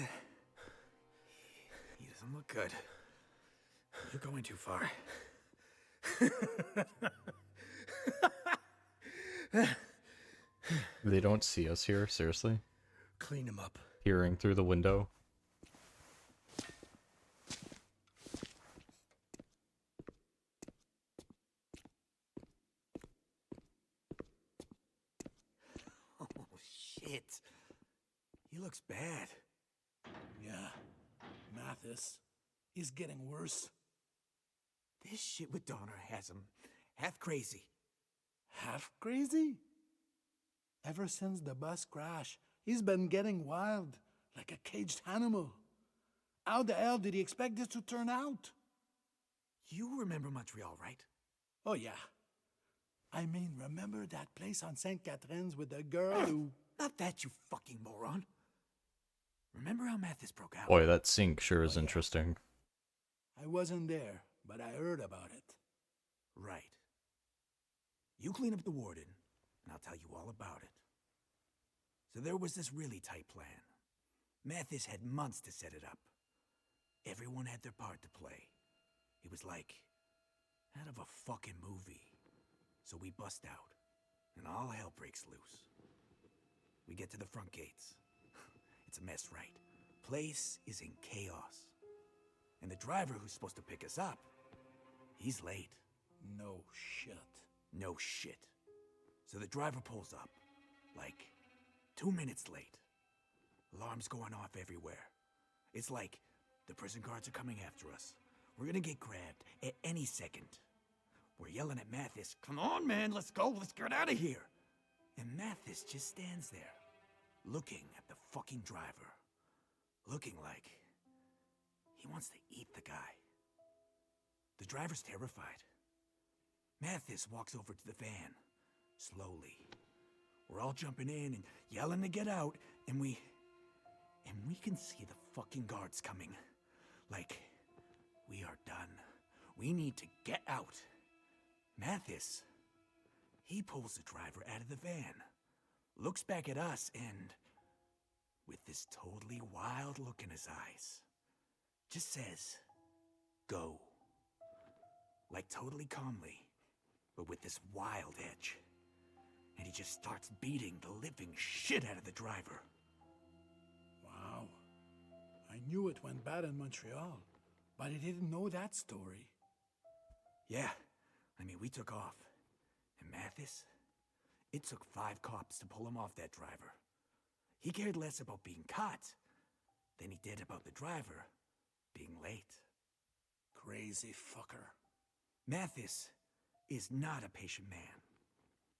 he doesn't look good. You're going too far. They don't see us here, seriously? Clean him up. Peering through the window. Oh, shit. He looks bad. Yeah, Mathis is getting worse. This shit with Donner has him half crazy. Half crazy? Ever since the bus crash, he's been getting wild, like a caged animal. How the hell did he expect this to turn out? You remember Montreal, right? Oh, yeah. I mean, remember that place on St. Catherine's with the girl who... Not that, you fucking moron. Remember how Mathis broke out? Boy, that sink sure is Oh, yeah. interesting. I wasn't there, but I heard about it. Right. You clean up the warden, and I'll tell you all about it. So there was this really tight plan. Mathis had months to set it up. Everyone had their part to play. It was like out of a fucking movie. So we bust out, and all hell breaks loose. We get to the front gates. It's a mess, right? Place is in chaos. And the driver who's supposed to pick us up, he's late. No shit. No shit. So the driver pulls up, like 2 minutes late. Alarms going off everywhere. It's like the prison guards are coming after us. We're gonna get grabbed at any second. We're yelling at Mathis, "Come on, man, let's go, let's get out of here." And Mathis just stands there, looking at the fucking driver. Looking like he wants to eat the guy. The driver's terrified. Mathis walks over to the van, slowly. We're all jumping in and yelling to get out, and we can see the fucking guards coming. Like, we are done. We need to get out. Mathis, he pulls the driver out of the van, looks back at us, and with this totally wild look in his eyes, just says, "Go." Like totally calmly, but with this wild edge. And he just starts beating the living shit out of the driver. Wow. I knew it went bad in Montreal, but I didn't know that story. Yeah, I mean, we took off. And Mathis, it took 5 cops to pull him off that driver. He cared less about being caught than he did about the driver being late. Crazy fucker. Mathis is not a patient man.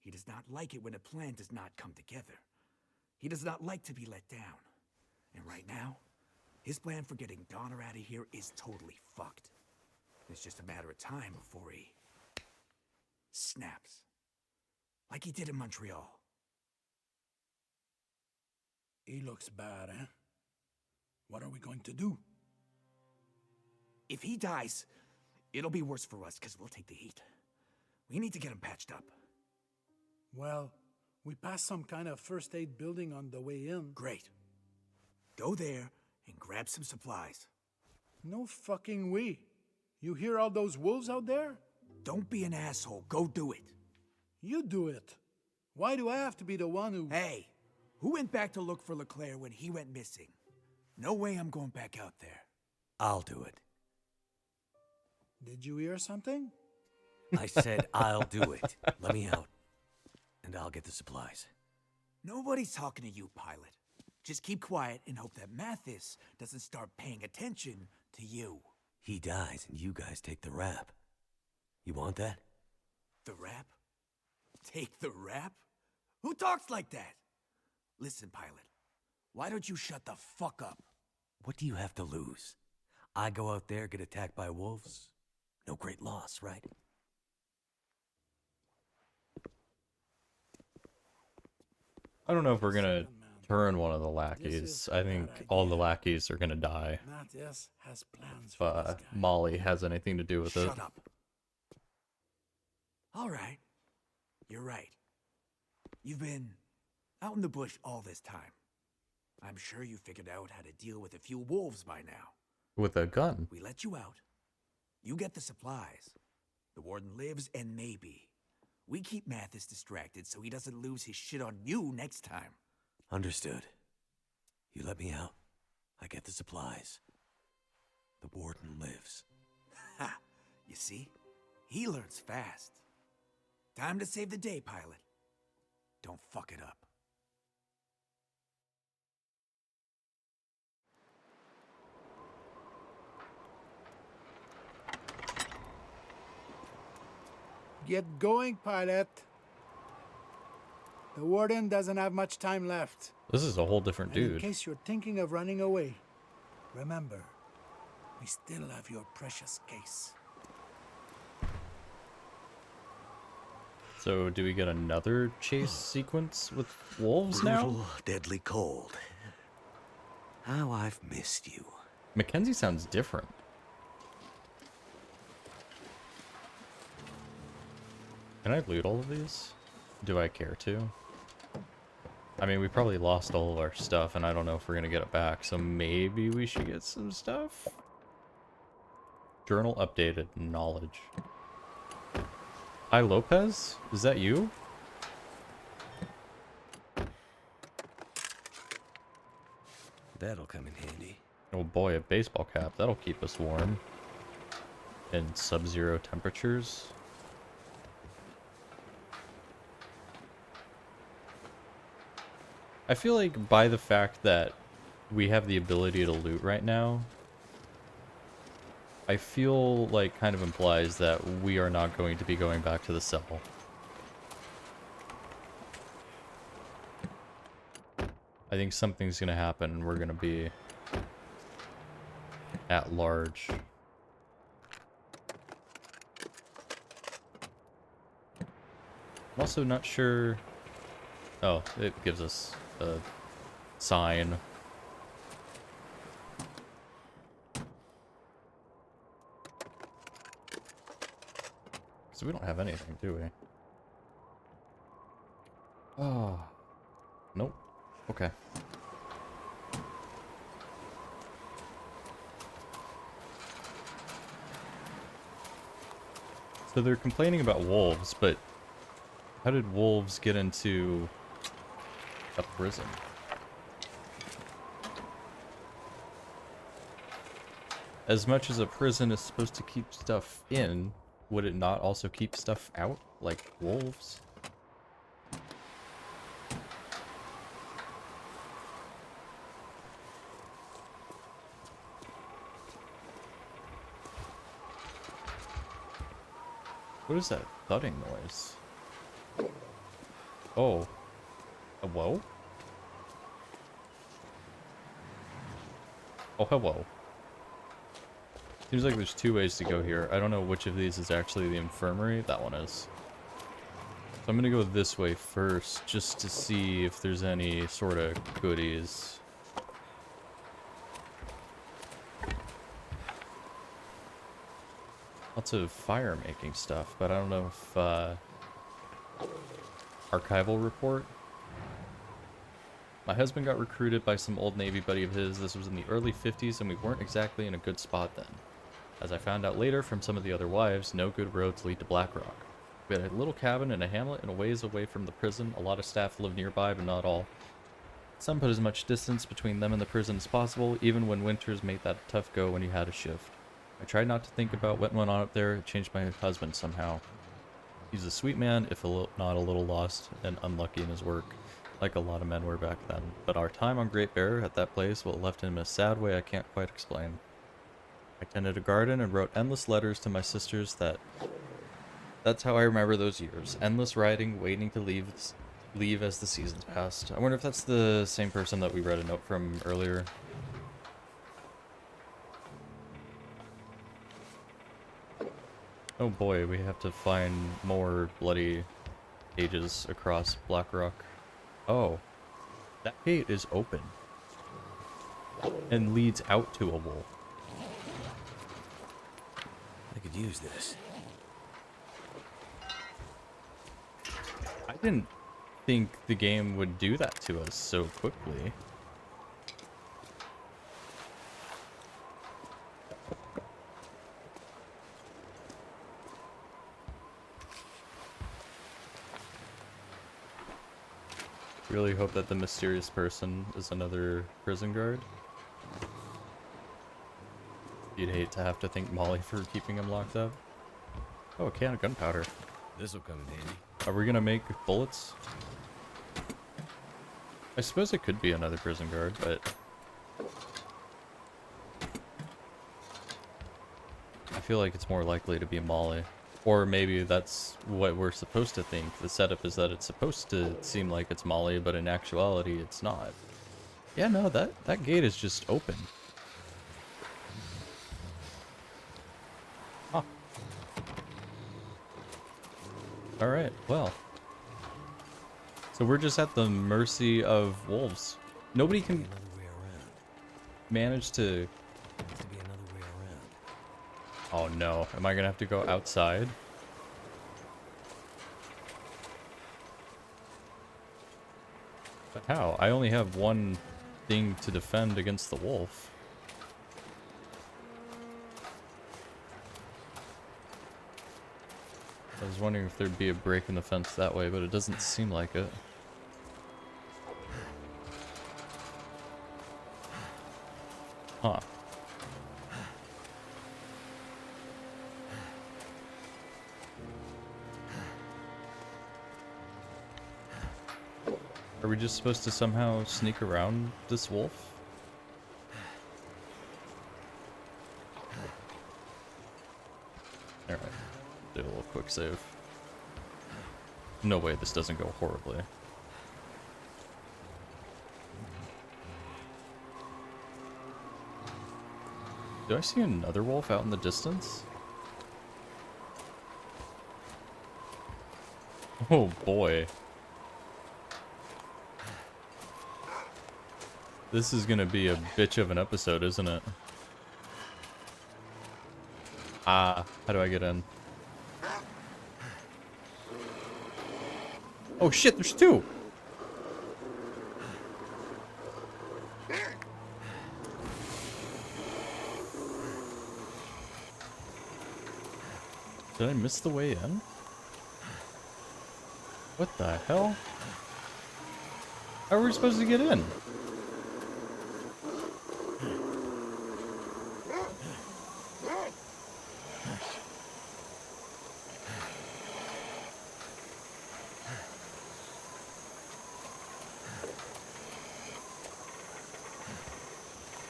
He does not like it when a plan does not come together. He does not like to be let down. And right now, his plan for getting Donner out of here is totally fucked. It's just a matter of time before he snaps. Like he did in Montreal. He looks bad, eh? What are we going to do? If he dies, it'll be worse for us because we'll take the heat. We need to get him patched up. Well, we passed some kind of first aid building on the way in. Great. Go there and grab some supplies. No fucking way. You hear all those wolves out there? Don't be an asshole. Go do it. You do it. Why do I have to be the one who... Hey, who went back to look for LeClaire when he went missing? No way I'm going back out there. I'll do it. Did you hear something? I said I'll do it. Let me out. And I'll get the supplies. Nobody's talking to you, pilot. Just keep quiet and hope that Mathis doesn't start paying attention to you. He dies and you guys take the rap. You want that? The rap? Take the rap? Who talks like that? Listen, pilot. Why don't you shut the fuck up? What do you have to lose? I go out there, get attacked by wolves? No great loss, right? I don't know if we're gonna turn one of the lackeys. I think all the lackeys are gonna die. Matthias has plans If for this guy. Molly has anything to do with it. Shut up. All right. You're right. You've been out in the bush all this time. I'm sure you figured out how to deal with a few wolves by now. With a gun. We let you out. You get the supplies. The warden lives, and maybe we keep Mathis distracted so he doesn't lose his shit on you next time. Understood. You let me out. I get the supplies. The warden lives. Ha! You see? He learns fast. Time to save the day, pilot. Don't fuck it up. Get going, pilot. The warden doesn't have much time left. This is a whole different And in dude. case you're thinking of running away, remember, we still have your precious case. So do we get another chase sequence with wolves now? Brutal, deadly cold. How I've missed you. Mackenzie sounds different. Can I loot all of these? Do I care to? I mean, we probably lost all of our stuff, and I don't know if we're gonna get it back, so maybe we should get some stuff? Journal updated. Knowledge. Hi, Lopez? Is that you? That'll come in handy. Oh boy, a baseball cap. That'll keep us warm. In sub-zero temperatures. I feel like by the fact that we have the ability to loot right now, I feel like kind of implies that we are not going to be going back to the cell. I think something's gonna happen and we're gonna be at large. I'm also not sure... Oh, it gives us a sign. So we don't have anything, do we? Oh. Nope. Okay. So they're complaining about wolves, but how did wolves get into a prison? As much as a prison is supposed to keep stuff in, would it not also keep stuff out, like wolves? What is that thudding noise? Oh. Whoa? Oh, hello. Seems like there's two ways to go here. I don't know which of these is actually the infirmary. That one is. So I'm gonna go this way first, just to see if there's any sort of goodies. Lots of fire making stuff, but I don't know if, archival report. My husband got recruited by some old Navy buddy of his. This was in the early 50s, and we weren't exactly in a good spot then. As I found out later from some of the other wives, no good roads lead to Black Rock. We had a little cabin in a hamlet and a ways away from the prison. A lot of staff lived nearby, but not all. Some put as much distance between them and the prison as possible, even when winters made that a tough go when you had a shift. I tried not to think about what went on up there. It changed my husband somehow. He's a sweet man, if not a little lost and unlucky in his work, like a lot of men were back then. But our time on Great Bear at that place, well, left him in a sad way I can't quite explain. I tended a garden and wrote endless letters to my sisters. That's how I remember those years. Endless writing, waiting to leave as the seasons passed. I wonder if that's the same person that we read a note from earlier. Oh boy, we have to find more bloody cages across Black Rock. Oh, that gate is open and leads out to a wolf. I could use this. I didn't think the game would do that to us so quickly. Really hope that the mysterious person is another prison guard. You'd hate to have to thank Molly for keeping him locked up. Oh, a can of gunpowder. This'll come in handy. Are we gonna make bullets? I suppose it could be another prison guard, but... I feel like it's more likely to be Molly. Or maybe that's what we're supposed to think. The setup is that it's supposed to seem like it's Molly, but in actuality it's not. Yeah, no, that gate is just open. Huh. Alright, well. So we're just at the mercy of wolves. Nobody can manage to... Oh no, am I gonna have to go outside? But how? I only have one thing to defend against the wolf. I was wondering if there'd be a break in the fence that way, but it doesn't seem like it. Huh. Are we just supposed to somehow sneak around this wolf? Alright, do a little quick save. No way this doesn't go horribly. Do I see another wolf out in the distance? Oh boy. This is gonna be a bitch of an episode, isn't it? Ah, how do I get in? Oh shit, there's two! Did I miss the way in? What the hell? How are we supposed to get in?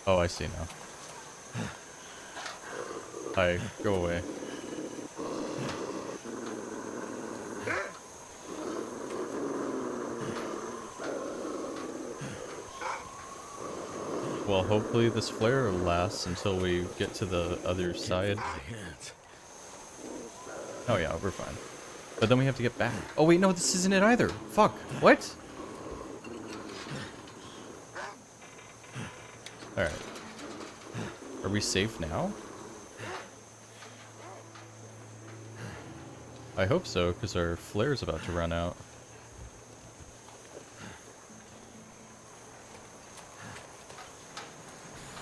Oh, I see now. Hi, go away. Well, hopefully this flare lasts until we get to the other side. Oh yeah, we're fine. But then we have to get back. Oh wait, no, this isn't it either. Fuck. What? Alright. Are we safe now? I hope so, because our flare's about to run out.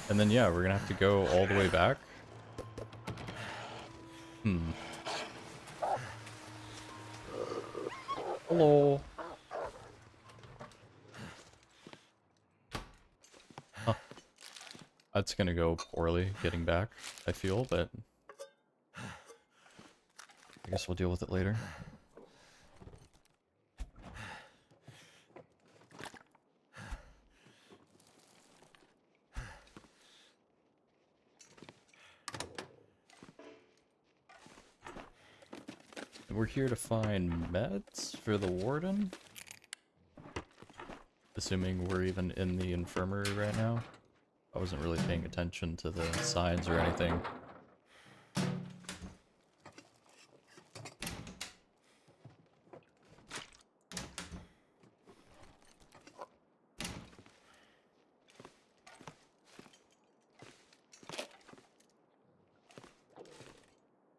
And then yeah, we're gonna have to go all the way back. Hello. Huh. That's gonna go poorly getting back, I feel, but I guess we'll deal with it later. We're here to find meds for the warden. Assuming we're even in the infirmary right now. I wasn't really paying attention to the signs or anything.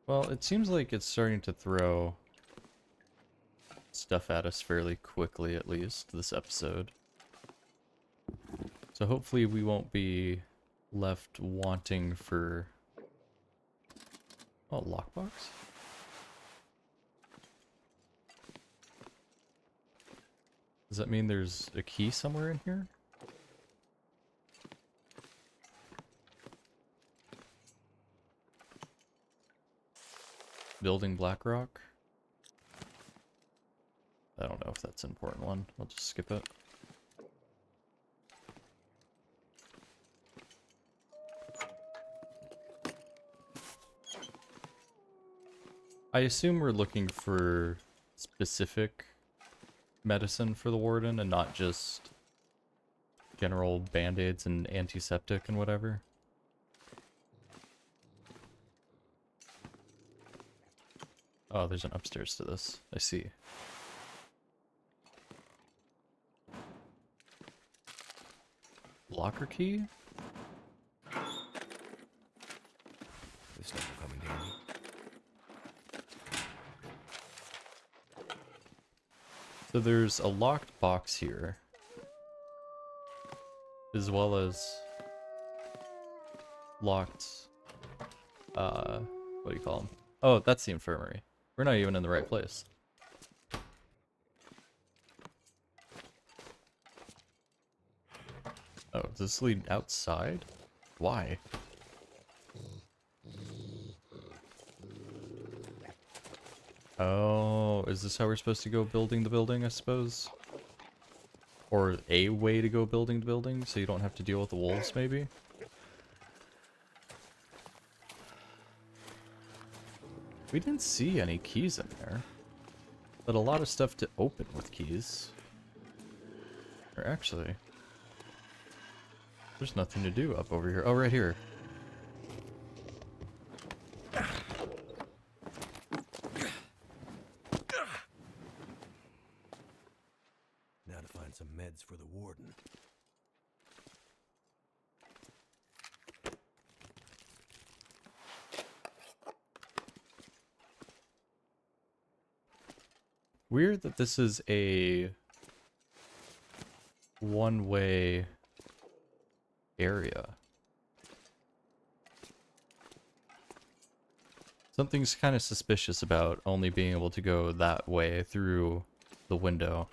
Well, it seems like it's starting to throw stuff at us fairly quickly, at least, this episode. So hopefully we won't be left wanting for... Oh, lockbox? Does that mean there's a key somewhere in here? Building Blackrock? I don't know if that's an important one. I'll just skip it. I assume we're looking for specific medicine for the warden and not just general band-aids and antiseptic and whatever. Oh, there's an upstairs to this. I see. Locker key? This stuff will come in handy. So there's a locked box here. As well as locked, what do you call them? Oh, that's the infirmary. We're not even in the right place. Oh, does this lead outside? Why? Oh, is this how we're supposed to go building the building, I suppose? Or a way to go building the building, so you don't have to deal with the wolves, maybe? We didn't see any keys in there. But a lot of stuff to open with keys. Or actually... there's nothing to do up over here. Oh, right here. Now to find some meds for the warden. Weird that this is a one-way area. Something's kind of suspicious about only being able to go that way through the window.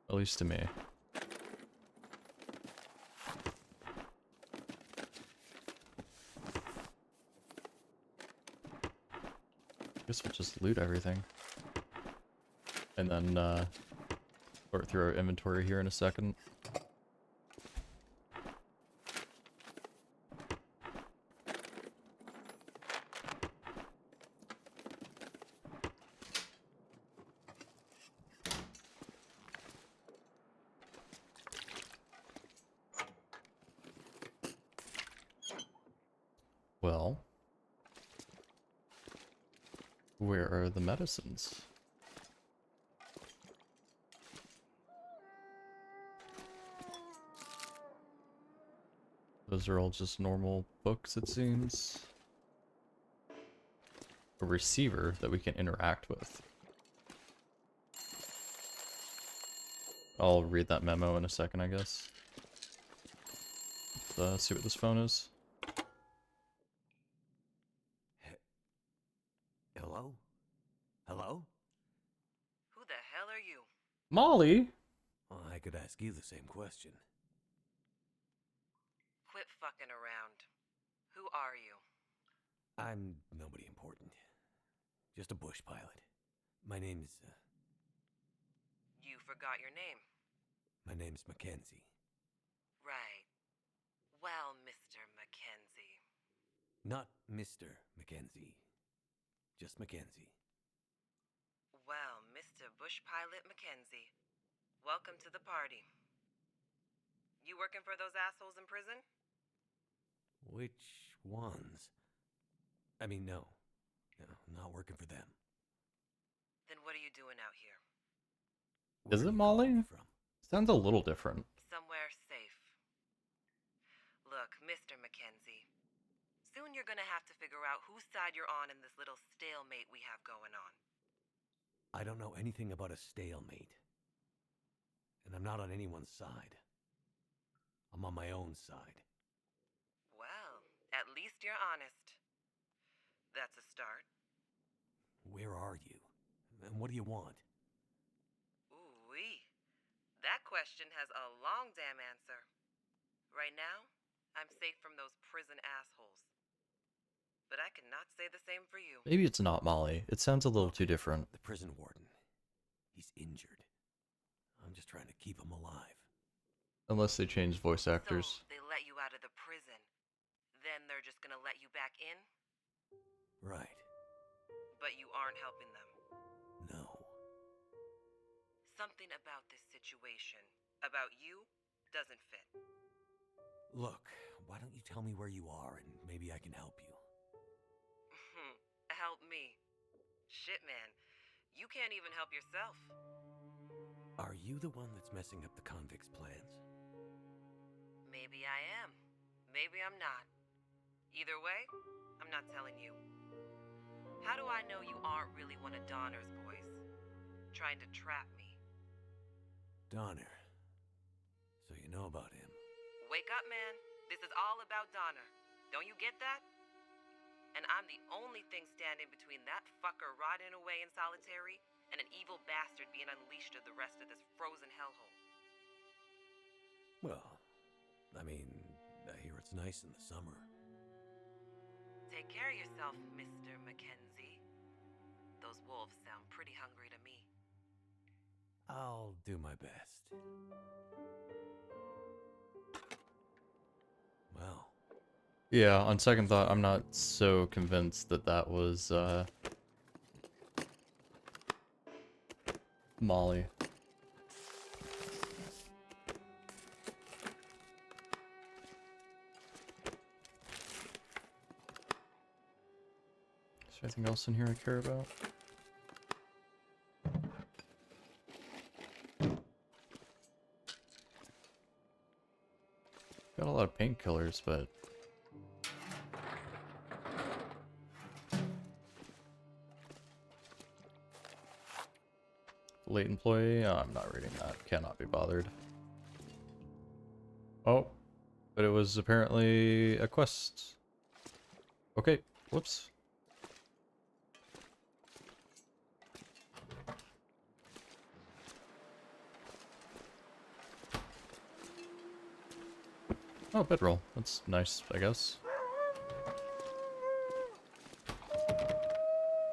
At least to me. Guess we'll just loot everything. And then, sort through our inventory here in a second. Well, where are the medicines? Those are all just normal books, it seems. A receiver that we can interact with. I'll read that memo in a second, I guess. Let's see what this phone is. Hello? Hello? Who the hell are you? Molly? Well, I could ask you the same question. Quit fucking around. Who are you? I'm nobody important. Just a bush pilot. My name's, You forgot your name. my name's Mackenzie. Right. Well, Mr. Mackenzie. Not Mr. Mackenzie. Just Mackenzie. Well, Mr. Bush Pilot Mackenzie. Welcome to the party. You working for those assholes in prison? Which ones? I mean, no. No, not working for them. Then what are you doing out here? Is it Molly? Sounds a little different. Somewhere safe. Look, Mr. Mackenzie. Soon you're gonna have to figure out whose side you're on in this little stalemate we have going on. I don't know anything about a stalemate. And I'm not on anyone's side. I'm on my own side. Well, at least you're honest. That's a start. Where are you? And what do you want? Ooh-wee. That question has a long damn answer. Right now, I'm safe from those prison assholes. But I cannot say the same for you. Maybe it's not Molly. It sounds a little too different. The prison warden. He's injured. I'm just trying to keep him alive. Unless they change voice actors. So they let you out of the prison. Then they're just gonna let you back in? Right. But you aren't helping them. No. Something about this situation, about you, doesn't fit. Look, why don't you tell me where you are and maybe I can help you? Help me. Shit, man. You can't even help yourself. Are you the one that's messing up the convicts' plans? Maybe I am. Maybe I'm not. Either way, I'm not telling you. How do I know you aren't really one of Donner's boys? Trying to trap me. Donner. So you know about him. Wake up, man. This is all about Donner. Don't you get that? And I'm the only thing standing between that fucker rotting away in solitary and an evil bastard being unleashed to the rest of this frozen hellhole. Well, I mean, I hear it's nice in the summer. Take care of yourself, Mr. Mackenzie. Those wolves sound pretty hungry to me. I'll do my best. Well. Yeah, on second thought, I'm not so convinced that that was, Molly. Is there anything else in here I care about? Got a lot of painkillers, but... Late employee? Oh, I'm not reading that. Cannot be bothered. Oh, but it was apparently a quest. Okay, whoops. Oh, bedroll. That's nice, I guess.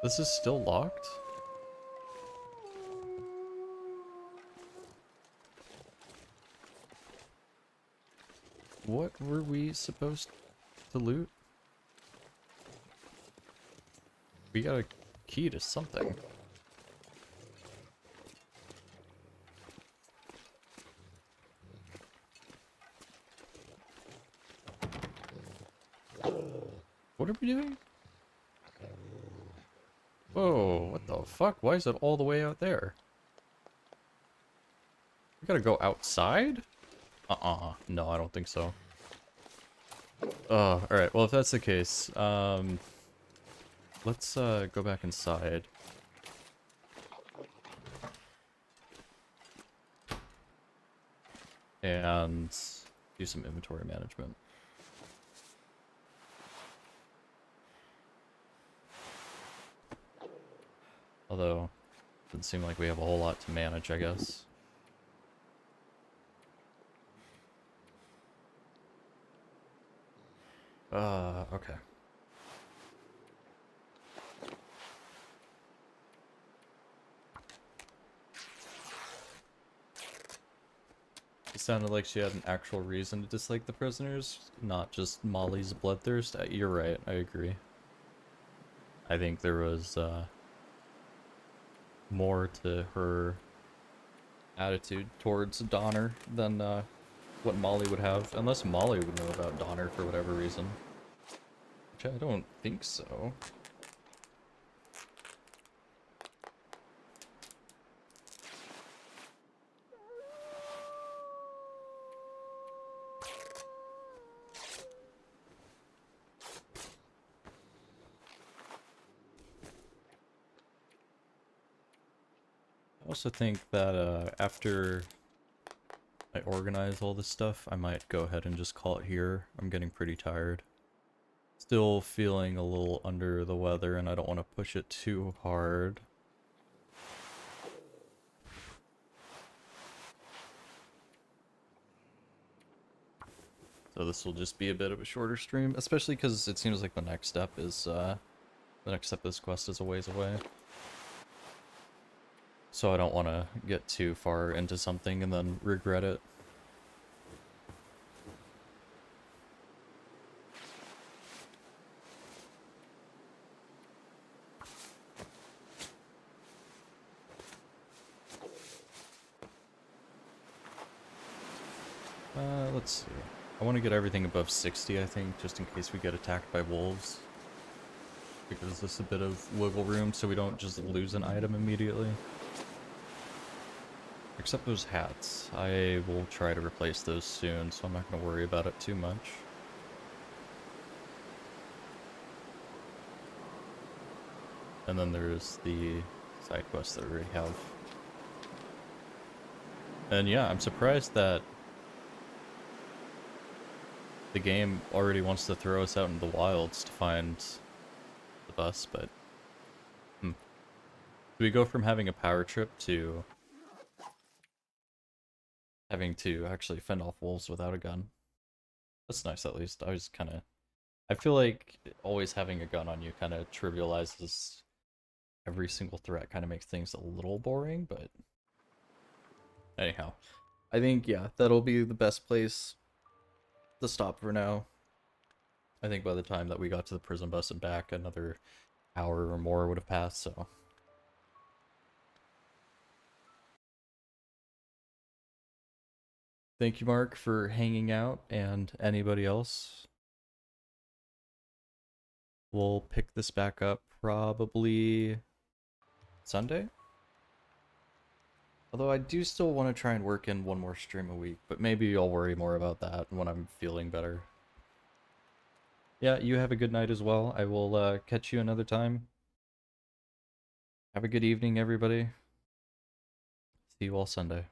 This is still locked? What were we supposed to loot? We got a key to something. What are we doing? Whoa, what the fuck? Why is it all the way out there? We gotta go outside? No, I don't think so. Alright, well if that's the case, let's go back inside. And do some inventory management. Although, doesn't seem like we have a whole lot to manage, I guess. Okay. It sounded like she had an actual reason to dislike the prisoners, not just Molly's bloodthirst. You're right, I agree. I think there was, more to her attitude towards Donner than, what Molly would have, unless Molly would know about Donner for whatever reason. Which I don't think so. I also think that after I organize all this stuff, I might go ahead and just call it here. I'm getting pretty tired. Still feeling a little under the weather, and I don't want to push it too hard. So this will just be a bit of a shorter stream, especially because it seems like the next step is, the next step of this quest is a ways away. So I don't want to get too far into something and then regret it. Let's see. I want to get everything above 60, I think, just in case we get attacked by wolves. It gives us a bit of wiggle room so we don't just lose an item immediately. Except those hats. I will try to replace those soon, so I'm not going to worry about it too much. And then there's the side quests that I already have. And yeah, I'm surprised that the game already wants to throw us out in the wilds to find bus, but so we go from having a power trip to having to actually fend off wolves without a gun. That's nice, at least. I feel like always having a gun on you kind of trivializes every single threat, kind of makes things a little boring, but anyhow. I think, yeah, that'll be the best place to stop for now. I think by the time that we got to the prison bus and back, another hour or more would have passed, so. Thank you, Mark, for hanging out, and anybody else. We'll pick this back up probably Sunday? Although I do still want to try and work in one more stream a week, but maybe I'll worry more about that when I'm feeling better. Yeah, you have a good night as well. I will catch you another time. Have a good evening, everybody. See you all Sunday.